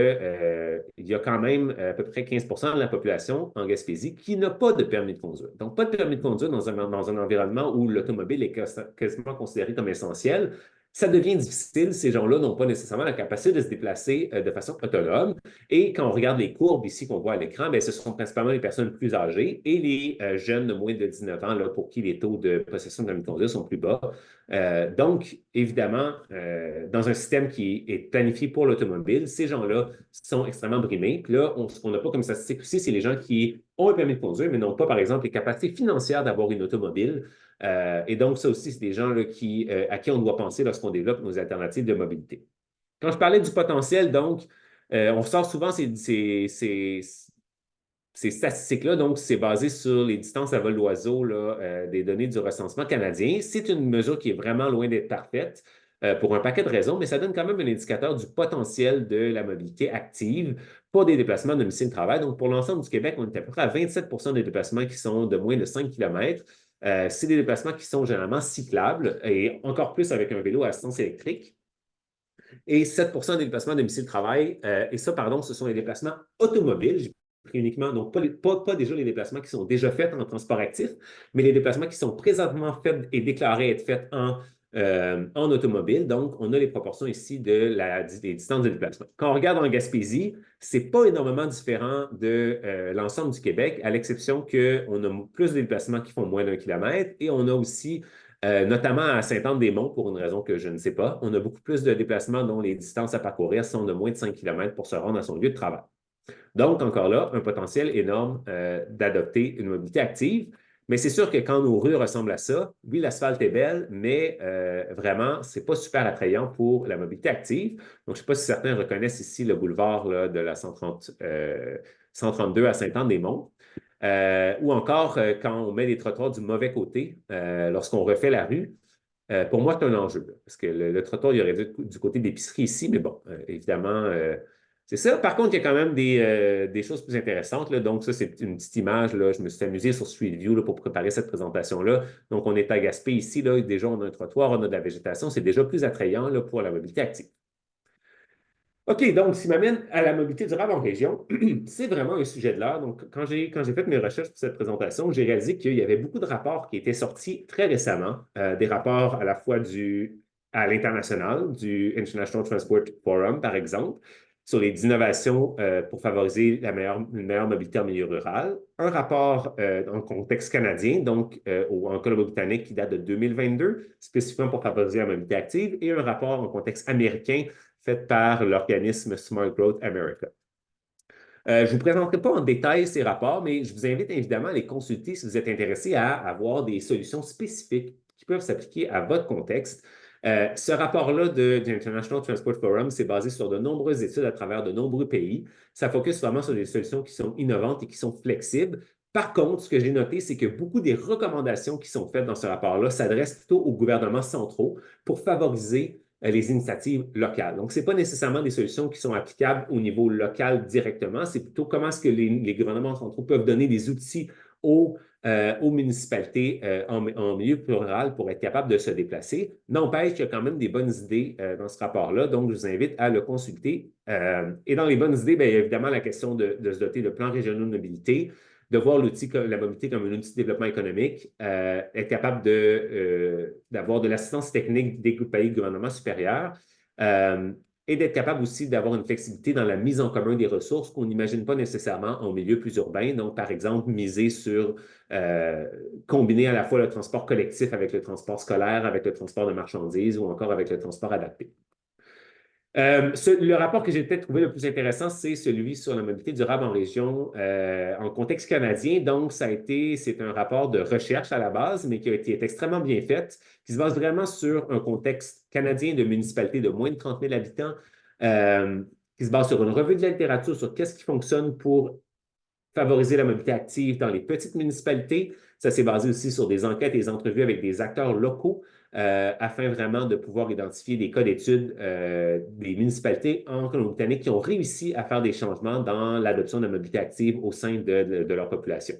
y a quand même à peu près 15 de la population en Gaspésie qui n'a pas de permis de conduire. Donc, pas de permis de conduire dans un environnement où l'automobile est quasiment considérée comme essentielle. Ça devient difficile. Ces gens-là n'ont pas nécessairement la capacité de se déplacer de façon autonome. Et quand on regarde les courbes ici qu'on voit à l'écran, bien, ce sont principalement les personnes plus âgées et les jeunes de moins de 19 ans là, pour qui les taux de possession de permis de conduire sont plus bas. Donc, évidemment, dans un système qui est planifié pour l'automobile, ces gens-là sont extrêmement brimés. Puis là, ce qu'on n'a pas comme statistique aussi, c'est les gens qui ont un permis de conduire, mais n'ont pas, par exemple, les capacités financières d'avoir une automobile. Et donc, ça aussi, c'est des gens là, à qui on doit penser lorsqu'on développe nos alternatives de mobilité. Quand je parlais du potentiel, donc, on sort souvent ces statistiques-là, donc, c'est basé sur les distances à vol d'oiseau des données du recensement canadien. C'est une mesure qui est vraiment loin d'être parfaite pour un paquet de raisons, mais ça donne quand même un indicateur du potentiel de la mobilité active pour des déplacements de domicile-travail. Donc, pour l'ensemble du Québec, on est à peu près à 27 des déplacements qui sont de moins de 5 km. C'est des déplacements qui sont généralement cyclables et encore plus avec un vélo à assistance électrique. Et 7 des déplacements de domicile-travail, et ça, pardon, ce sont les déplacements automobiles. J'ai pris uniquement, donc pas déjà les déplacements qui sont déjà faits en transport actif, mais les déplacements qui sont présentement faits et déclarés être faits en automobile. Donc, on a les proportions ici des distances de déplacement. Quand on regarde en Gaspésie, ce n'est pas énormément différent de l'ensemble du Québec, à l'exception qu'on a plus de déplacements qui font moins d'1 kilomètre et on a aussi notamment à Sainte-Anne-des-Monts, pour une raison que je ne sais pas. On a beaucoup plus de déplacements dont les distances à parcourir sont de moins de 5 km pour se rendre à son lieu de travail. Donc, encore là, un potentiel énorme d'adopter une mobilité active. Mais c'est sûr que quand nos rues ressemblent à ça, oui, l'asphalte est belle, mais vraiment, ce n'est pas super attrayant pour la mobilité active. Donc, je ne sais pas si certains reconnaissent ici le boulevard là, de la 132 à Sainte-Anne-des-Monts. Ou encore, quand on met des trottoirs du mauvais côté, lorsqu'on refait la rue, pour moi, c'est un enjeu. Parce que le trottoir, il aurait dû être du côté d'épicerie ici, mais bon, évidemment, c'est ça. Par contre, il y a quand même des choses plus intéressantes, là. Donc, ça, c'est une petite image. Là. Je me suis amusé sur Street View là, pour préparer cette présentation-là. Donc, on est à Gaspé ici. Là. Déjà, on a un trottoir, on a de la végétation. C'est déjà plus attrayant là, pour la mobilité active. OK, donc, ce qui m'amène à la mobilité durable en région, c'est vraiment un sujet de l'heure. Donc, quand j'ai fait mes recherches pour cette présentation, j'ai réalisé qu'il y avait beaucoup de rapports qui étaient sortis très récemment, des rapports à la fois à l'international, du International Transport Forum, par exemple, sur les innovations pour favoriser une meilleure mobilité en milieu rural. Un rapport en contexte canadien, donc en Colombie-Britannique, qui date de 2022, spécifiquement pour favoriser la mobilité active, et un rapport en contexte américain faite par l'organisme Smart Growth America. Je ne vous présenterai pas en détail ces rapports, mais je vous invite évidemment à les consulter si vous êtes intéressé à avoir des solutions spécifiques qui peuvent s'appliquer à votre contexte. Ce rapport-là du International Transport Forum, c'est basé sur de nombreuses études à travers de nombreux pays. Ça focus vraiment sur des solutions qui sont innovantes et qui sont flexibles. Par contre, ce que j'ai noté, c'est que beaucoup des recommandations qui sont faites dans ce rapport-là s'adressent plutôt aux gouvernements centraux pour favoriser les initiatives locales. Donc, ce n'est pas nécessairement des solutions qui sont applicables au niveau local directement, c'est plutôt comment est-ce que les gouvernements centraux peuvent donner des outils aux municipalités en milieu rural pour être capables de se déplacer. N'empêche qu'il y a quand même des bonnes idées dans ce rapport-là, donc je vous invite à le consulter. Et dans les bonnes idées, bien, il y a évidemment la question de se doter de plans régionaux de mobilité, de voir la mobilité comme un outil de développement économique, être capable d'avoir de l'assistance technique des pays de gouvernement supérieur et d'être capable aussi d'avoir une flexibilité dans la mise en commun des ressources qu'on n'imagine pas nécessairement en milieu plus urbain. Donc, par exemple, miser sur combiner à la fois le transport collectif avec le transport scolaire, avec le transport de marchandises ou encore avec le transport adapté. Le rapport que j'ai peut-être trouvé le plus intéressant, c'est celui sur la mobilité durable en région en contexte canadien. Donc, c'est un rapport de recherche à la base, mais qui est extrêmement bien fait, qui se base vraiment sur un contexte canadien de municipalités de moins de 30 000 habitants, qui se base sur une revue de la littérature sur qu'est-ce qui fonctionne pour favoriser la mobilité active dans les petites municipalités. Ça s'est basé aussi sur des enquêtes et des entrevues avec des acteurs locaux afin vraiment de pouvoir identifier des cas d'études des municipalités en Colombie-Britannique qui ont réussi à faire des changements dans l'adoption de la mobilité active au sein de leur population.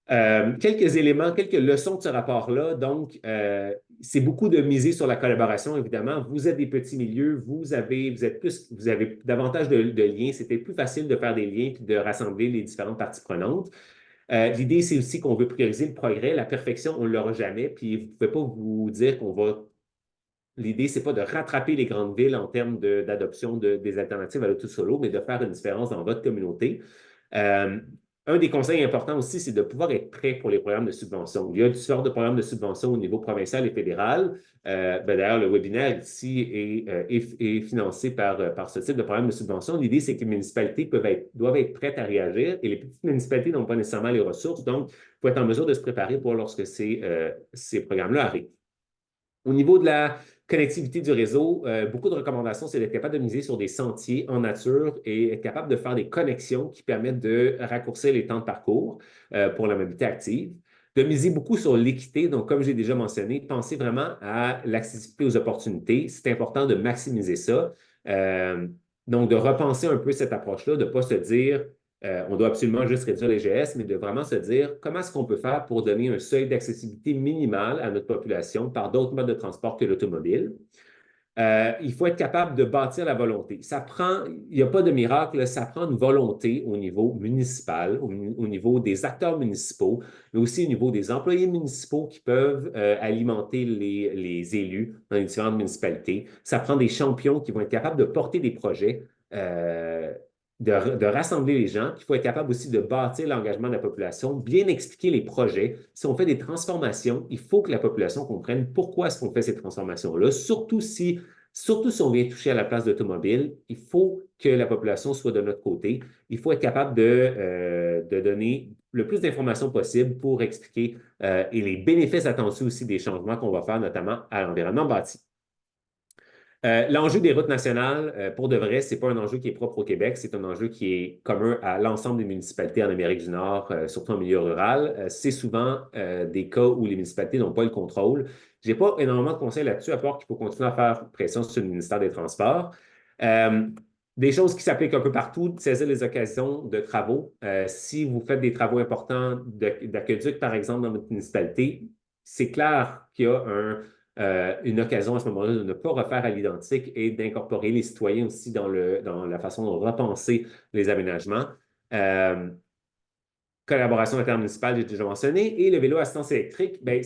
Quelques éléments, quelques leçons de ce rapport-là. Donc, c'est beaucoup de miser sur la collaboration, évidemment. Vous êtes des petits milieux, vous avez davantage de liens. C'était plus facile de faire des liens et de rassembler les différentes parties prenantes. L'idée, c'est aussi qu'on veut prioriser le progrès. La perfection, on ne l'aura jamais. Puis, vous ne pouvez pas vous dire qu'on va. L'idée, ce n'est pas de rattraper les grandes villes en termes d'adoption des alternatives à l'auto solo, mais de faire une différence dans votre communauté. Un des conseils importants aussi, c'est de pouvoir être prêt pour les programmes de subvention. Il y a toutes sortes de programmes de subvention au niveau provincial et fédéral. D'ailleurs, le webinaire ici est financé par ce type de programme de subvention. L'idée, c'est que les municipalités doivent être prêtes à réagir et les petites municipalités n'ont pas nécessairement les ressources. Donc, il faut être en mesure de se préparer pour lorsque ces programmes-là arrivent. Au niveau de la connectivité du réseau, beaucoup de recommandations, c'est d'être capable de miser sur des sentiers en nature et être capable de faire des connexions qui permettent de raccourcir les temps de parcours pour la mobilité active. De miser beaucoup sur l'équité. Donc, comme j'ai déjà mentionné, pensez vraiment à l'accessibilité aux opportunités. C'est important de maximiser ça. Donc, de repenser un peu cette approche-là, de ne pas se dire on doit absolument juste réduire les GS, mais de vraiment se dire comment est-ce qu'on peut faire pour donner un seuil d'accessibilité minimal à notre population par d'autres modes de transport que l'automobile. Il faut être capable de bâtir la volonté. Il n'y a pas de miracle, ça prend une volonté au niveau municipal, au niveau des acteurs municipaux, mais aussi au niveau des employés municipaux qui peuvent alimenter les élus dans les différentes municipalités. Ça prend des champions qui vont être capables de porter des projets de rassembler les gens, qu'il faut être capable aussi de bâtir l'engagement de la population, bien expliquer les projets. Si on fait des transformations, il faut que la population comprenne pourquoi est-ce qu'on fait ces transformations-là, surtout si on vient toucher à la place d'automobile, il faut que la population soit de notre côté. Il faut être capable de donner le plus d'informations possible pour expliquer et les bénéfices attendus aussi des changements qu'on va faire, notamment à l'environnement bâti. L'enjeu des routes nationales, pour de vrai, ce n'est pas un enjeu qui est propre au Québec, c'est un enjeu qui est commun à l'ensemble des municipalités en Amérique du Nord, surtout en milieu rural. C'est souvent des cas où les municipalités n'ont pas le contrôle. Je n'ai pas énormément de conseils là-dessus, à part qu'il faut continuer à faire pression sur le ministère des Transports. Des choses qui s'appliquent un peu partout, saisir les occasions de travaux. Si vous faites des travaux importants d'aqueduc, par exemple, dans votre municipalité, c'est clair qu'il y a une occasion à ce moment-là de ne pas refaire à l'identique et d'incorporer les citoyens aussi dans la façon de repenser les aménagements. Collaboration intermunicipale, j'ai déjà mentionné. Et le vélo à assistance électrique, ben,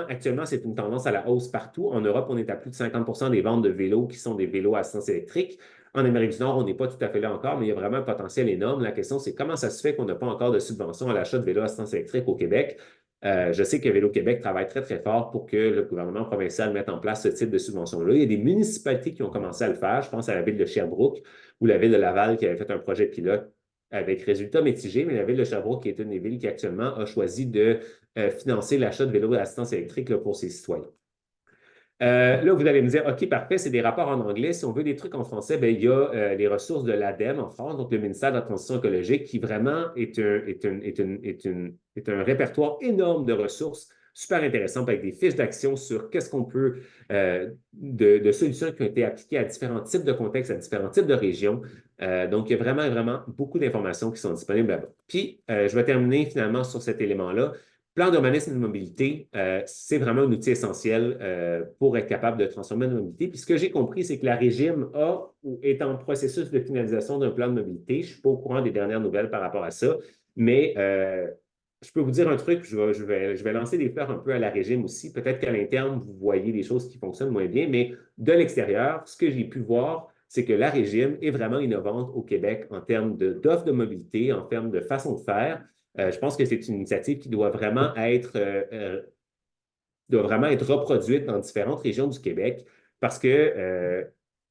actuellement, c'est une tendance à la hausse partout. En Europe, on est à plus de 50 des ventes de vélos qui sont des vélos à assistance électrique. En Amérique du Nord, on n'est pas tout à fait là encore, mais il y a vraiment un potentiel énorme. La question, c'est comment ça se fait qu'on n'a pas encore de subvention à l'achat de vélos à assistance électrique au Québec? Je sais que Vélo-Québec travaille très, très fort pour que le gouvernement provincial mette en place ce type de subvention-là. Il y a des municipalités qui ont commencé à le faire. Je pense à la ville de Sherbrooke ou la ville de Laval qui avait fait un projet pilote avec résultats mitigés, mais la ville de Sherbrooke, qui est une des villes qui actuellement a choisi de financer l'achat de vélos d'assistance électrique là, pour ses citoyens. Là, vous allez me dire, OK, parfait, c'est des rapports en anglais. Si on veut des trucs en français, bien, il y a les ressources de l'ADEME en France, donc le ministère de la Transition écologique, qui vraiment est un répertoire énorme de ressources super intéressant avec des fiches d'action sur qu'est-ce qu'on peut, de solutions qui ont été appliquées à différents types de contextes, à différents types de régions. Donc, il y a vraiment, vraiment beaucoup d'informations qui sont disponibles là-bas. Puis, je vais terminer finalement sur cet élément-là. Plan d'urbanisme et de mobilité, c'est vraiment un outil essentiel pour être capable de transformer notre mobilité. Puis ce que j'ai compris, c'est que la régime a ou est en processus de finalisation d'un plan de mobilité. Je ne suis pas au courant des dernières nouvelles par rapport à ça, mais je peux vous dire un truc, je vais lancer des fleurs un peu à la régime aussi. Peut-être qu'à l'interne, vous voyez des choses qui fonctionnent moins bien, mais de l'extérieur, ce que j'ai pu voir, c'est que la régime est vraiment innovante au Québec en termes d'offres de mobilité, en termes de façon de faire. Je pense que c'est une initiative qui doit vraiment être reproduite dans différentes régions du Québec parce que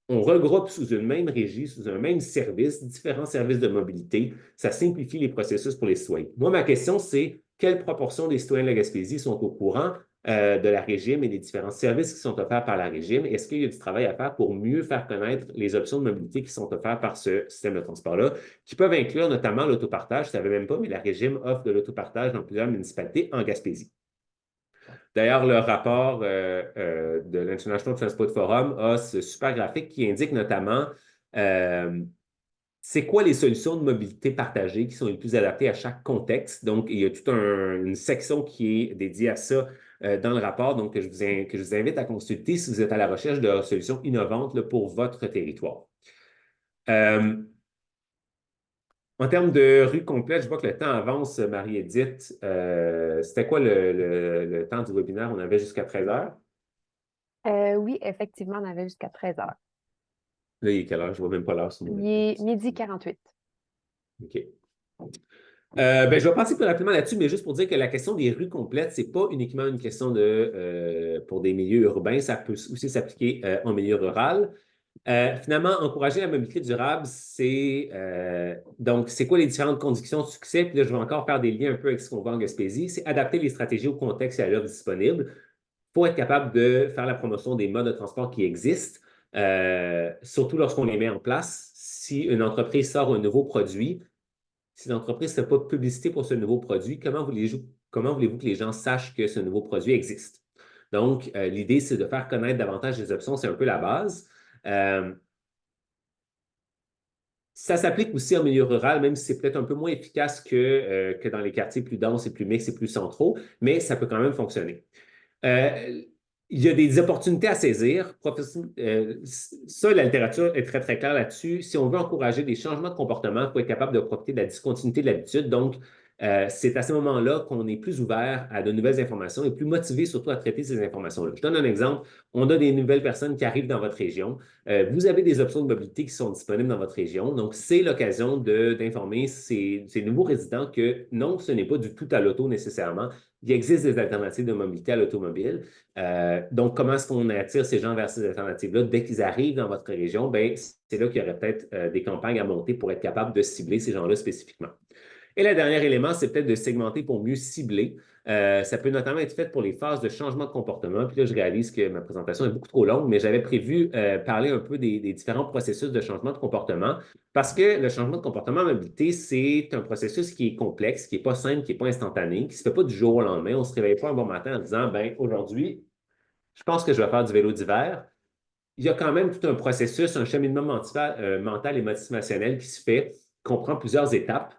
on regroupe sous une même régie, sous un même service, différents services de mobilité. Ça simplifie les processus pour les citoyens. Moi, ma question, c'est quelle proportion des citoyens de la Gaspésie sont au courant de la régime et des différents services qui sont offerts par la régime? Est-ce qu'il y a du travail à faire pour mieux faire connaître les options de mobilité qui sont offertes par ce système de transport-là, qui peuvent inclure notamment l'autopartage? Je ne savais même pas, mais la régime offre de l'autopartage dans plusieurs municipalités en Gaspésie. D'ailleurs, le rapport de l'International Transport Forum a ce super graphique qui indique notamment c'est quoi les solutions de mobilité partagée qui sont les plus adaptées à chaque contexte. Donc, il y a toute une section qui est dédiée à ça dans le rapport, donc que je vous invite à consulter si vous êtes à la recherche de solutions innovantes là, pour votre territoire. En termes de rue complète, je vois que le temps avance, Marie-Édith. C'était quoi le temps du webinaire? On avait jusqu'à 13 heures. Oui, effectivement, on avait jusqu'à 13 heures. Là, il est quelle heure? Je ne vois même pas l'heure sur mon Il écran. est midi 48. OK. Je vais passer plus rapidement là-dessus, mais juste pour dire que la question des rues complètes, ce n'est pas uniquement une question pour des milieux urbains, ça peut aussi s'appliquer en milieu rural. Finalement, encourager la mobilité durable, donc, c'est quoi les différentes conditions de succès? Puis là, je vais encore faire des liens un peu avec ce qu'on voit en Gaspésie. C'est adapter les stratégies au contexte et à l'offre disponible pour être capable de faire la promotion des modes de transport qui existent, surtout lorsqu'on les met en place. Si une entreprise sort un nouveau produit, si l'entreprise ne fait pas de publicité pour ce nouveau produit, comment voulez-vous que les gens sachent que ce nouveau produit existe? Donc, l'idée, c'est de faire connaître davantage les options, c'est un peu la base. Ça s'applique aussi en milieu rural, même si c'est peut-être un peu moins efficace que dans les quartiers plus denses et plus mixtes et plus centraux, mais ça peut quand même fonctionner. Il y a des opportunités à saisir. Ça, la littérature est très, très claire là-dessus. Si on veut encourager des changements de comportement, il faut être capable de profiter de la discontinuité de l'habitude. Donc, c'est à ce moment-là qu'on est plus ouvert à de nouvelles informations et plus motivé surtout à traiter ces informations-là. Je donne un exemple. On a des nouvelles personnes qui arrivent dans votre région. Vous avez des options de mobilité qui sont disponibles dans votre région. Donc, c'est l'occasion d'informer ces nouveaux résidents que non, ce n'est pas du tout à l'auto nécessairement. Il existe des alternatives de mobilité à l'automobile. Donc, comment est-ce qu'on attire ces gens vers ces alternatives-là? Dès qu'ils arrivent dans votre région, ben, c'est là qu'il y aurait peut-être des campagnes à monter pour être capable de cibler ces gens-là spécifiquement. Et le dernier élément, c'est peut-être de segmenter pour mieux cibler. Ça peut notamment être fait pour les phases de changement de comportement. Puis là, je réalise que ma présentation est beaucoup trop longue, mais j'avais prévu parler un peu des différents processus de changement de comportement parce que le changement de comportement en mobilité, c'est un processus qui est complexe, qui n'est pas simple, qui n'est pas instantané, qui ne se fait pas du jour au lendemain. On ne se réveille pas un bon matin en disant, ben aujourd'hui, je pense que je vais faire du vélo d'hiver. Il y a quand même tout un processus, un cheminement mental et motivationnel qui se fait, qui comprend plusieurs étapes.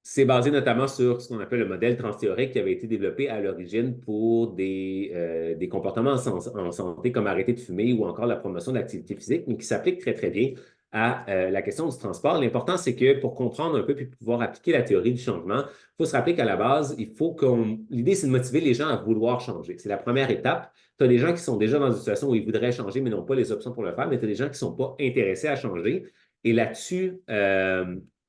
C'est basé notamment sur ce qu'on appelle le modèle transthéorique qui avait été développé à l'origine pour des comportements en santé comme arrêter de fumer ou encore la promotion de l'activité physique, mais qui s'applique très, très bien à la question du transport. L'important, c'est que pour comprendre un peu puis pouvoir appliquer la théorie du changement, il faut se rappeler qu'à la base, l'idée, c'est de motiver les gens à vouloir changer. C'est la première étape. Tu as des gens qui sont déjà dans une situation où ils voudraient changer, mais n'ont pas les options pour le faire, mais tu as des gens qui ne sont pas intéressés à changer. Et là-dessus,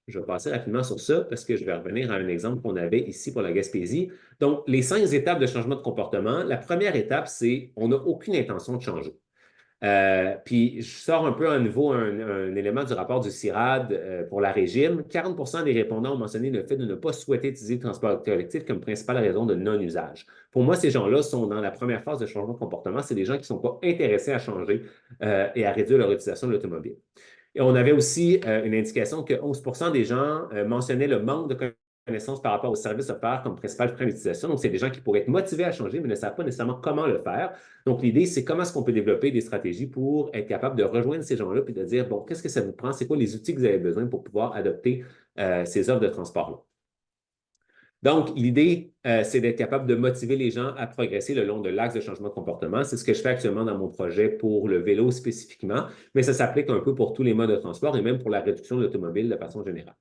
Je vais passer rapidement sur ça parce que je vais revenir à un exemple qu'on avait ici pour la Gaspésie. Donc, les 5 étapes de changement de comportement. La première étape, c'est on n'a aucune intention de changer. Puis, je sors un peu à nouveau un élément du rapport du CIRAD pour la régime. 40 des répondants ont mentionné le fait de ne pas souhaiter utiliser le transport collectif comme principale raison de non-usage. Pour moi, ces gens-là sont dans la première phase de changement de comportement. C'est des gens qui ne sont pas intéressés à changer et à réduire leur utilisation de l'automobile. Et on avait aussi une indication que 11 des gens mentionnaient le manque de connaissances par rapport aux services offerts comme principal frein d'utilisation. Donc, c'est des gens qui pourraient être motivés à changer, mais ne savent pas nécessairement comment le faire. Donc, l'idée, c'est comment est-ce qu'on peut développer des stratégies pour être capable de rejoindre ces gens-là et de dire, bon, qu'est-ce que ça vous prend? C'est quoi les outils que vous avez besoin pour pouvoir adopter ces offres de transport-là? Donc, l'idée, c'est d'être capable de motiver les gens à progresser le long de l'axe de changement de comportement. C'est ce que je fais actuellement dans mon projet pour le vélo spécifiquement, mais ça s'applique un peu pour tous les modes de transport et même pour la réduction de l'automobile de façon générale.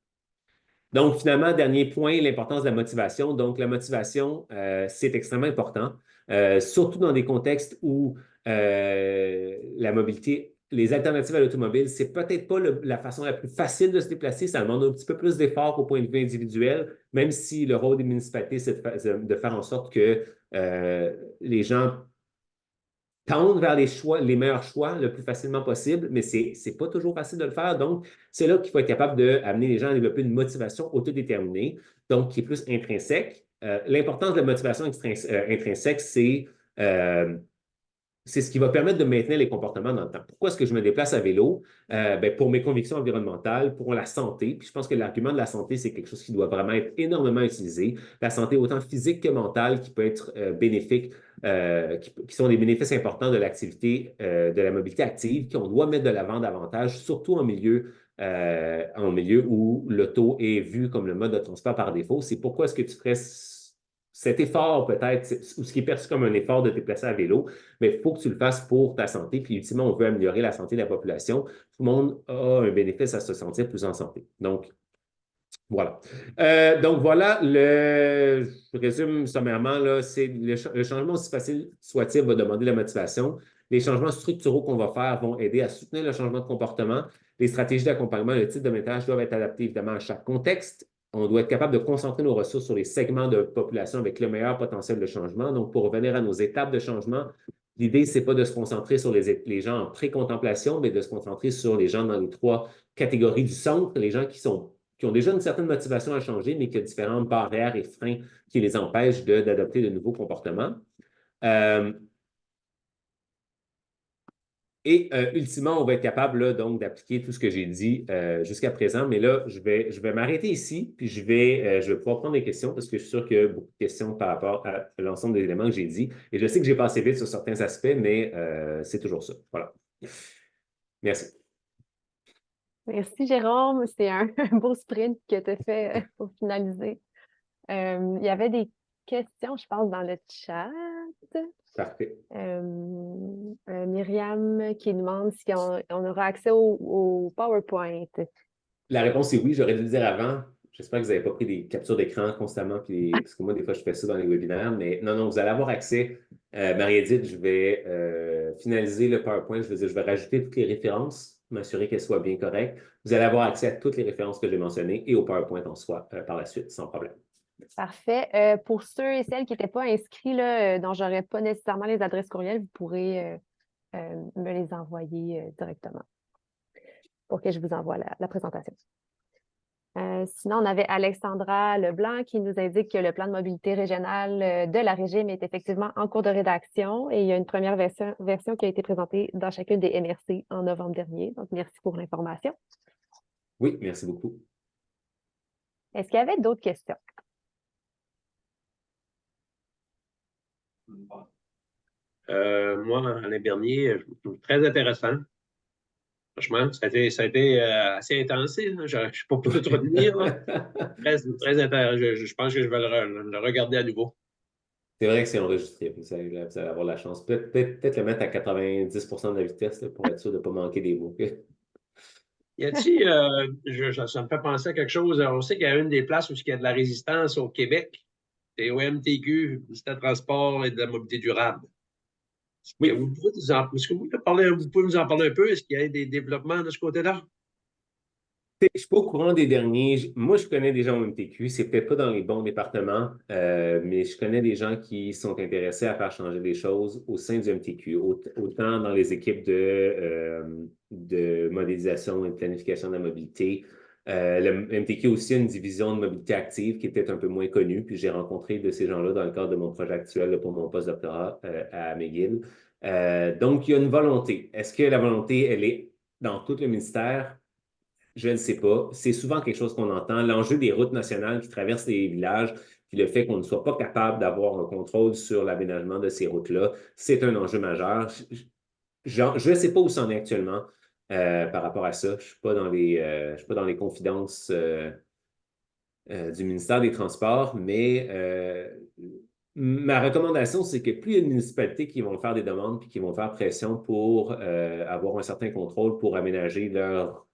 Donc, finalement, dernier point, l'importance de la motivation. Donc, la motivation, c'est extrêmement important, surtout dans des contextes où la mobilité, les alternatives à l'automobile, c'est peut-être pas la façon la plus facile de se déplacer. Ça demande un petit peu plus d'efforts au point de vue individuel, même si le rôle des municipalités, c'est de faire en sorte que les gens tendre vers les choix, les meilleurs choix le plus facilement possible, mais c'est pas toujours facile de le faire. Donc, c'est là qu'il faut être capable d'amener les gens à développer une motivation autodéterminée, donc qui est plus intrinsèque. L'importance de la motivation intrinsèque, c'est ce qui va permettre de maintenir les comportements dans le temps. Pourquoi est-ce que je me déplace à vélo? Ben, pour mes convictions environnementales, pour la santé. Puis je pense que l'argument de la santé, c'est quelque chose qui doit vraiment être énormément utilisé. La santé autant physique que mentale qui peut être bénéfique, qui sont des bénéfices importants de l'activité, de la mobilité active, qu'on doit mettre de l'avant davantage, surtout en milieu où l'auto est vu comme le mode de transport par défaut. C'est pourquoi est-ce que tu ferais cet effort peut-être, ou ce qui est perçu comme un effort de te déplacer à vélo, mais il faut que tu le fasses pour ta santé. Puis ultimement, on veut améliorer la santé de la population. Tout le monde a un bénéfice à se sentir plus en santé. Donc, voilà. Donc, voilà, je résume sommairement, là, c'est le changement, aussi facile soit-il, va demander la motivation. Les changements structuraux qu'on va faire vont aider à soutenir le changement de comportement. Les stratégies d'accompagnement, le type de ménage doivent être adaptés évidemment à chaque contexte. On doit être capable de concentrer nos ressources sur les segments de population avec le meilleur potentiel de changement. Donc, pour revenir à nos étapes de changement, l'idée, ce n'est pas de se concentrer sur les gens en pré-contemplation, mais de se concentrer sur les gens dans les 3 catégories du centre, les gens qui ont déjà une certaine motivation à changer, mais qui ont différentes barrières et freins qui les empêchent d'adopter de nouveaux comportements. Ultimement, on va être capable là, donc d'appliquer tout ce que j'ai dit jusqu'à présent. Mais là, je vais m'arrêter ici, puis je vais pouvoir prendre des questions parce que je suis sûr qu'il y a beaucoup de questions par rapport à l'ensemble des éléments que j'ai dit. Et je sais que j'ai passé vite sur certains aspects, mais c'est toujours ça. Voilà. Merci. Merci, Jérôme. C'est un, un beau sprint que tu as fait pour finaliser. Il y avait des questions, je pense, dans le chat. Parfait. Myriam qui demande si on aura accès au PowerPoint. La réponse est oui, j'aurais dû le dire avant. J'espère que vous n'avez pas pris des captures d'écran constamment, parce que moi, des fois, je fais ça dans les webinaires, mais non, vous allez avoir accès. Marie-Édith, je vais finaliser le PowerPoint, je veux dire, je vais rajouter toutes les références, m'assurer qu'elles soient bien correctes. Vous allez avoir accès à toutes les références que j'ai mentionnées et au PowerPoint en soi par la suite, sans problème. Parfait. Pour ceux et celles qui n'étaient pas inscrits, là, dont je n'aurais pas nécessairement les adresses courriel, vous pourrez me les envoyer directement pour que je vous envoie la présentation. Sinon, on avait Alexandra Leblanc qui nous indique que le plan de mobilité régionale de la régime est effectivement en cours de rédaction et il y a une première version qui a été présentée dans chacune des MRC en novembre dernier. Donc, merci pour l'information. Oui, merci beaucoup. Est-ce qu'il y avait d'autres questions? Moi, Alain Bernier, je trouve très intéressant. Franchement, ça a été assez intense. Hein. Je ne suis pas pour tout retenir. Très, très intéressant. Je pense que je vais le regarder à nouveau. C'est vrai que c'est enregistré, vous allez avoir la chance. Peut-être le mettre à 90 de la vitesse là, pour être sûr de ne pas manquer des mots. Y a-t-il, ça me fait penser à quelque chose. On sait qu'il y a une des places où il y a de la résistance au Québec. C'est OMTQ, Ministère du Transport et de la Mobilité durable. Oui. Est-ce que vous pouvez nous en parler un peu? Est-ce qu'il y a des développements de ce côté-là? Je ne suis pas au courant des derniers. Moi, je connais des gens au MTQ. C'est peut-être pas dans les bons départements, mais je connais des gens qui sont intéressés à faire changer des choses au sein du MTQ, autant dans les équipes de modélisation et de planification de la mobilité. Le MTQ a aussi une division de mobilité active qui est peut-être un peu moins connue. Puis j'ai rencontré de ces gens-là dans le cadre de mon projet actuel là, pour mon post-doctorat à McGill. Donc, il y a une volonté. Est-ce que la volonté, elle est dans tout le ministère? Je ne sais pas. C'est souvent quelque chose qu'on entend. L'enjeu des routes nationales qui traversent les villages, puis le fait qu'on ne soit pas capable d'avoir un contrôle sur l'aménagement de ces routes-là, c'est un enjeu majeur. Je ne sais pas où c'en est actuellement par rapport à ça. Je ne suis pas je suis pas dans les confidences du ministère des Transports, mais ma recommandation, c'est que plus il y a de municipalités qui vont faire des demandes puis qui vont faire pression pour avoir un certain contrôle pour aménager leur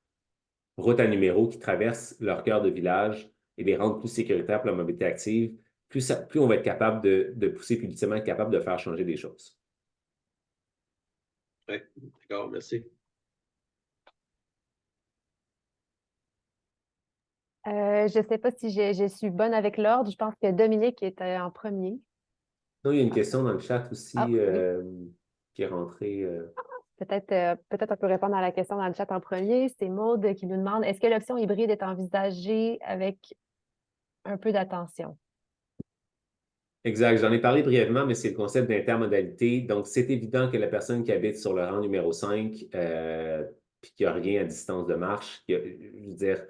routes à numéros qui traversent leur cœur de village et les rendre plus sécuritaires pour la mobilité active, plus on va être capable de pousser, puis ultimement être capable de faire changer des choses. Oui, d'accord, merci. Je ne sais pas si je suis bonne avec l'ordre. Je pense que Dominique était en premier. Non, il y a une question dans le chat Ah, aussi oui. qui est rentrée. Peut-être on peut répondre à la question dans le chat en premier. C'est Maude qui nous demande est-ce que l'option hybride est envisagée avec un peu d'attention? Exact, j'en ai parlé brièvement, mais c'est le concept d'intermodalité. Donc, c'est évident que la personne qui habite sur le rang numéro 5, puis qui n'a rien à distance de marche, je veux dire,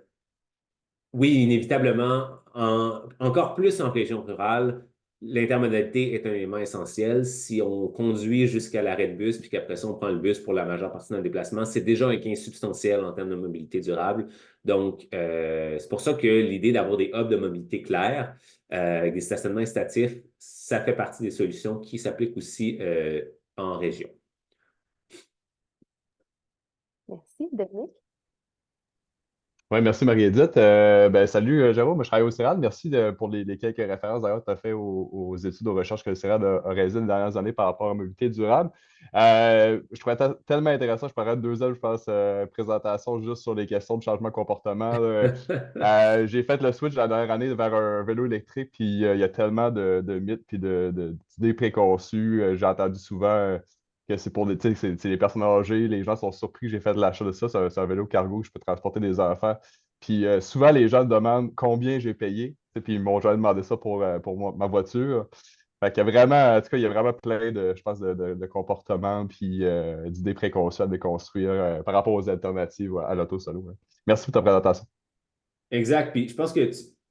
oui, inévitablement, encore plus en région rurale, l'intermodalité est un élément essentiel. Si on conduit jusqu'à l'arrêt de bus, puis qu'après ça, on prend le bus pour la majeure partie de notre déplacement, c'est déjà un gain substantiel en termes de mobilité durable. Donc, c'est pour ça que l'idée d'avoir des hubs de mobilité clairs, avec des stationnements incitatifs, ça fait partie des solutions qui s'appliquent aussi en région. Merci, Dominique. Oui, merci Marie-Édith. Salut Jérôme, je travaille au CERAD. Merci pour les quelques références d'ailleurs que tu as fait aux études, aux recherches que le CERAD a réalisées les dernières années par rapport à la mobilité durable. Je trouvais tellement intéressant, je pourrais 2 heures, je pense, présentation juste sur les questions de changement de comportement. J'ai fait le switch la dernière année vers un vélo électrique, puis il y a tellement de mythes puis d'idées préconçues. J'ai entendu souvent que c'est pour c'est les personnes âgées, les gens sont surpris que j'ai fait de l'achat de ça. C'est un vélo cargo, je peux transporter des enfants. Puis souvent, les gens me demandent combien j'ai payé. Puis ils m'ont jamais demandé ça pour ma voiture. Fait qu'il y a vraiment, en tout cas, il y a vraiment plein de, je pense, de comportements puis d'idées préconçues à déconstruire par rapport aux alternatives à l'auto solo. Merci pour ta présentation. Exact. Puis je pense que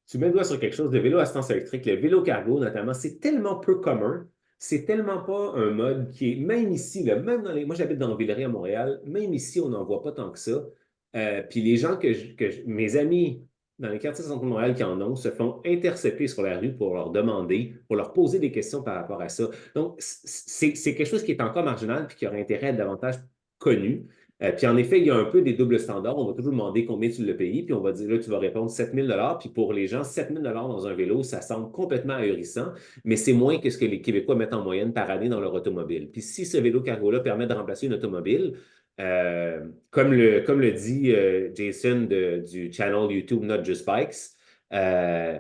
tu mets le doigt sur quelque chose. Le vélo à assistance électrique, le vélo cargo notamment, c'est tellement peu commun. C'est tellement pas un mode qui est, même ici, là, même dans les. Moi, j'habite dans Villeray à Montréal, même ici, on n'en voit pas tant que ça. Puis les gens mes amis dans les quartiers centre de Montréal qui en ont se font intercepter sur la rue pour leur demander, pour leur poser des questions par rapport à ça. Donc, c'est quelque chose qui est encore marginal puis qui aurait intérêt à être davantage connu. Puis en effet, il y a un peu des doubles standards. On va toujours demander combien tu l'as payé, puis on va dire là, tu vas répondre 7 000 Puis pour les gens, 7 000 dans un vélo, ça semble complètement ahurissant, mais c'est moins que ce que les Québécois mettent en moyenne par année dans leur automobile. Puis si ce vélo cargo-là permet de remplacer une automobile, comme le dit Jason du channel YouTube Not Just Bikes, euh,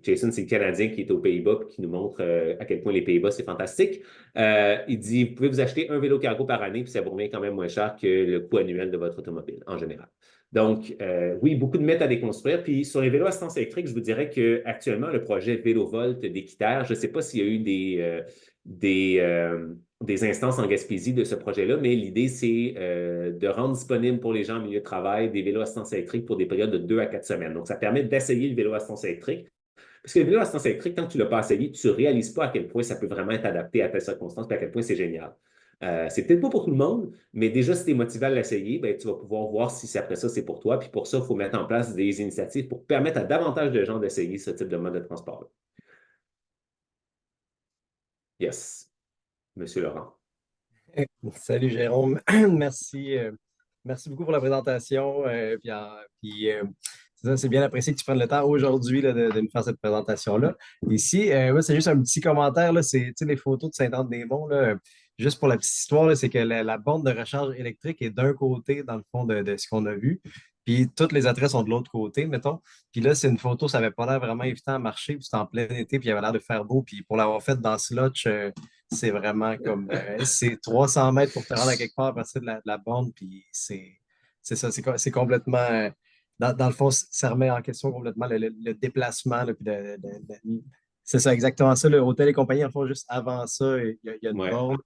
Jason, c'est le Canadien qui est aux Pays-Bas et qui nous montre à quel point les Pays-Bas, c'est fantastique. Il dit, vous pouvez vous acheter un vélo cargo par année, puis ça vous revient quand même moins cher que le coût annuel de votre automobile, en général. Donc, oui, beaucoup de mythes à déconstruire. Puis sur les vélos à assistance électrique, je vous dirais qu'actuellement, le projet VéloVolt d'Équiterre, je ne sais pas s'il y a eu des instances en Gaspésie de ce projet-là, mais l'idée, c'est de rendre disponible pour les gens en milieu de travail des vélos à assistance électrique pour des périodes de 2 à 4 semaines. Donc, ça permet d'essayer le vélo à assistance électrique. Parce que le vélo à assistance électrique, tant que tu ne l'as pas essayé, tu ne réalises pas à quel point ça peut vraiment être adapté à tes circonstances et à quel point c'est génial. C'est peut-être pas pour tout le monde, mais déjà, si tu es motivé à l'essayer, ben, tu vas pouvoir voir si après ça, c'est pour toi. Puis pour ça, il faut mettre en place des initiatives pour permettre à davantage de gens d'essayer ce type de mode de transport-là. Yes, Monsieur Laurent. Salut Jérôme, merci, merci beaucoup pour la présentation. C'est bien apprécié que tu prennes le temps aujourd'hui là, de nous faire cette présentation-là. Ici, moi, c'est juste un petit commentaire, là, c'est les photos de Saint-Anne-des-Monts. Là, juste pour la petite histoire, là, c'est que la borne de recharge électrique est d'un côté, dans le fond, de ce qu'on a vu. Puis toutes les attraits sont de l'autre côté, mettons. Puis là, c'est une photo, ça n'avait pas l'air vraiment évident à marcher, puis c'était en plein été, puis il avait l'air de faire beau. Puis pour l'avoir fait dans Slotch, c'est vraiment comme c'est 300 mètres pour te rendre à quelque part à partir de la borne, puis c'est ça, c'est complètement. Dans le fond, ça remet en question complètement le déplacement. Là, puis c'est ça, exactement ça. Le hôtel et compagnie, en fond, juste avant ça, il y a une Ouais. borne.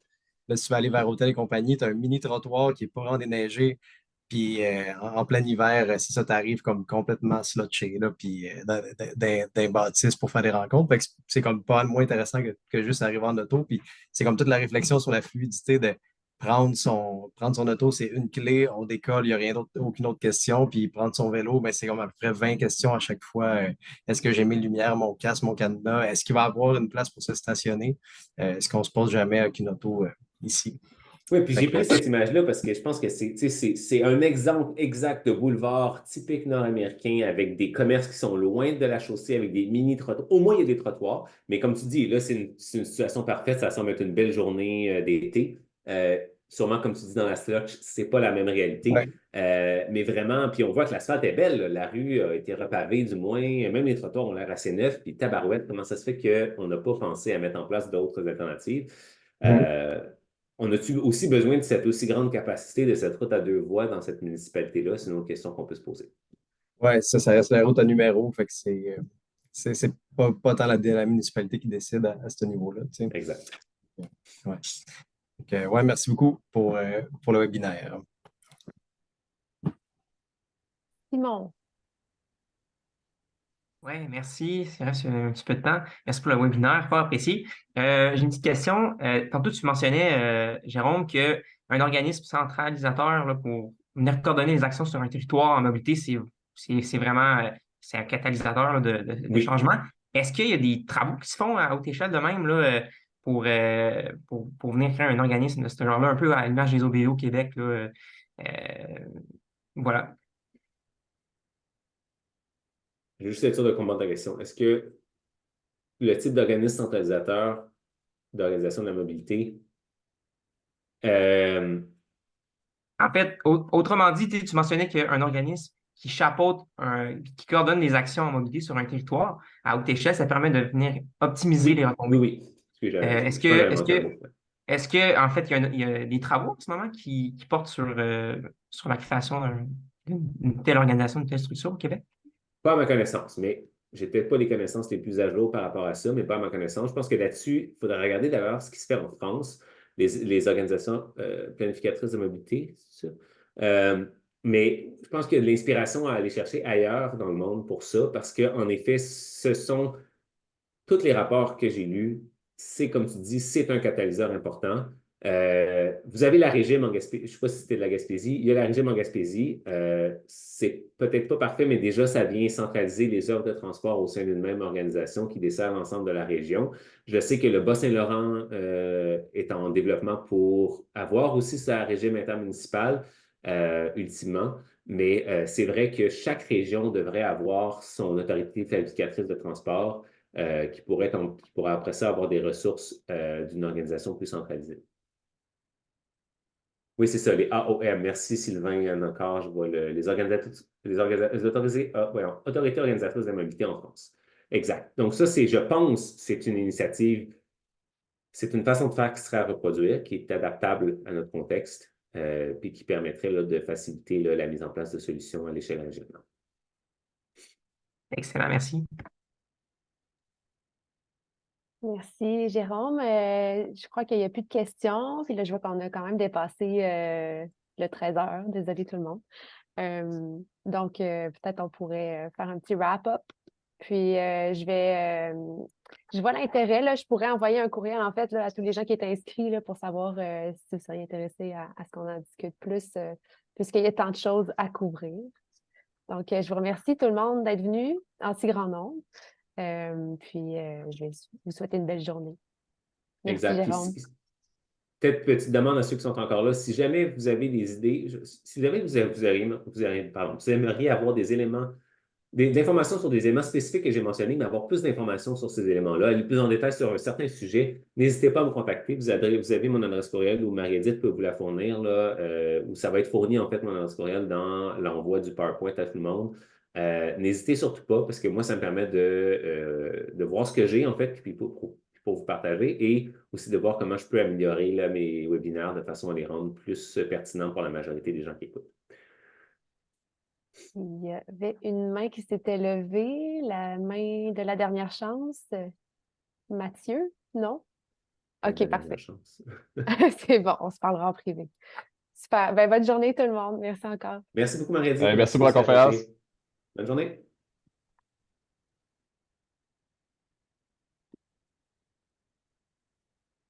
Là, si tu vas aller vers hôtel et compagnie, tu as un mini trottoir qui n'est pas vraiment déneigé. Puis en plein hiver, c'est ça, tu arrives comme complètement slotché, là, puis d'un bâtisse pour faire des rencontres. Fait que c'est comme pas mal moins intéressant que juste arriver en auto. Puis c'est comme toute la réflexion sur la fluidité de prendre son auto, c'est une clé, on décolle, il n'y a rien d'autre, aucune autre question. Puis prendre son vélo, ben, c'est comme à peu près 20 questions à chaque fois. Est-ce que j'ai mis lumière, mon casque, mon cadenas? Est-ce qu'il va y avoir une place pour se stationner? Est-ce qu'on se pose jamais avec une auto ici? Oui, puis Fait j'ai que, pris cette image-là parce que je pense que c'est un exemple exact de boulevard typique nord-américain avec des commerces qui sont loin de la chaussée, avec des mini-trottoirs. Au moins, il y a des trottoirs, mais comme tu dis, là, c'est une situation parfaite. Ça semble être une belle journée d'été. Sûrement, comme tu dis dans la Slotch, c'est pas la même réalité. ouais. Mais vraiment, puis on voit que l'asphalte est belle, là. La rue a été repavée, du moins. Même les trottoirs ont l'air assez neufs. Puis tabarouette, comment ça se fait qu'on n'a pas pensé à mettre en place d'autres alternatives? Mhm. On a-tu aussi besoin de cette aussi grande capacité de cette route à deux voies dans cette municipalité-là? C'est une autre question qu'on peut se poser. Ouais, ça reste la route à numéro. Fait que c'est pas tant la municipalité qui décide à ce niveau-là. Tu sais. Exact. Ouais. Donc, ouais, merci beaucoup pour le webinaire. Simon, Oui, merci. Il reste un petit peu de temps. Merci pour le webinaire, fort apprécié. J'ai une petite question. Tantôt, tu mentionnais, Jérôme, qu'un organisme centralisateur là, pour venir coordonner les actions sur un territoire en mobilité, c'est vraiment c'est un catalyseur là, de Oui. changement. Est-ce qu'il y a des travaux qui se font à haute échelle de même là, pour venir créer un organisme de ce genre-là, un peu à l'image des OBO au Québec? Là, voilà. Je vais juste être sûr de comprendre ta question. Est-ce que le type d'organisme centralisateur d'organisation de la mobilité, En fait, autrement dit, tu mentionnais qu'un organisme qui chapeaute, qui coordonne les actions en mobilité sur un territoire, à haute échelle, ça permet de venir optimiser les oui, oui, retombées. oui. Est-ce Je pense que que, j'avais est-ce manqué un que, mot. Ouais. est-ce que, en fait, il y a des travaux en ce moment qui portent sur la création d'une telle organisation, d'une telle structure au Québec? Pas à ma connaissance, mais j'ai peut-être pas les connaissances les plus à jour par rapport à ça, mais pas à ma connaissance. Je pense que là-dessus, il faudrait regarder d'ailleurs ce qui se fait en France, les organisations planificatrices de mobilité, c'est ça? Mais je pense qu'il y a de l'inspiration à aller chercher ailleurs dans le monde pour ça, parce qu'en effet, ce sont tous les rapports que j'ai lus, c'est comme tu dis, c'est un catalyseur important. Vous avez la régime en Gaspésie, je ne sais pas si c'était de la Gaspésie, il y a la régime en Gaspésie. C'est peut-être pas parfait, mais déjà, ça vient centraliser les offres de transport au sein d'une même organisation qui dessert l'ensemble de la région. Je sais que le Bas-Saint-Laurent est en développement pour avoir aussi sa régime intermunicipal, ultimement. Mais c'est vrai que chaque région devrait avoir son autorité planificatrice de transport qui pourrait après ça avoir des ressources d'une organisation plus centralisée. Oui, c'est ça, les AOM. Merci Sylvain, encore. Je vois les autorités organisatrices de la mobilité en France. Exact. Donc ça, je pense, c'est une initiative, c'est une façon de faire qui serait à reproduire, qui est adaptable à notre contexte, puis qui permettrait là, de faciliter là, la mise en place de solutions à l'échelle régionale. Excellent, merci. merci Jérôme. Je crois qu'il n'y a plus de questions. Puis là, je vois qu'on a quand même dépassé le 13 heures. Désolée tout le monde. Donc, peut-être on pourrait faire un petit wrap-up. Puis, je vois l'intérêt. Là, je pourrais envoyer un courriel, en fait, là, à tous les gens qui étaient inscrits là, pour savoir si vous seriez intéressés à ce qu'on en discute plus, puisqu'il y a tant de choses à couvrir. Donc, je vous remercie tout le monde d'être venu en si grand nombre. Puis, je vais vous souhaiter une belle journée. Merci, Exact. Puis, Jérôme. peut-être petite demande à ceux qui sont encore là. Si jamais vous avez des idées, si jamais vous aimeriez avoir des éléments d'informations sur des éléments spécifiques que j'ai mentionnés, mais avoir plus d'informations sur ces éléments-là, aller plus en détail sur un certain sujet, n'hésitez pas à me contacter. Vous avez mon adresse courriel ou Marie-Édith peut vous la fournir, là, ou ça va être fourni, en fait, mon adresse courriel dans l'envoi du PowerPoint à tout le monde. N'hésitez surtout pas, parce que moi, ça me permet de voir ce que j'ai, en fait, puis pour vous partager, et aussi de voir comment je peux améliorer là, mes webinaires de façon à les rendre plus pertinents pour la majorité des gens qui écoutent. Il y avait une main qui s'était levée, la main de la dernière chance. Mathieu, non? OK, parfait. C'est bon, on se parlera en privé. Super. Ben, bonne journée tout le monde. Merci encore. Merci beaucoup, Marie-Édith. Merci pour la conférence. Bonne journée.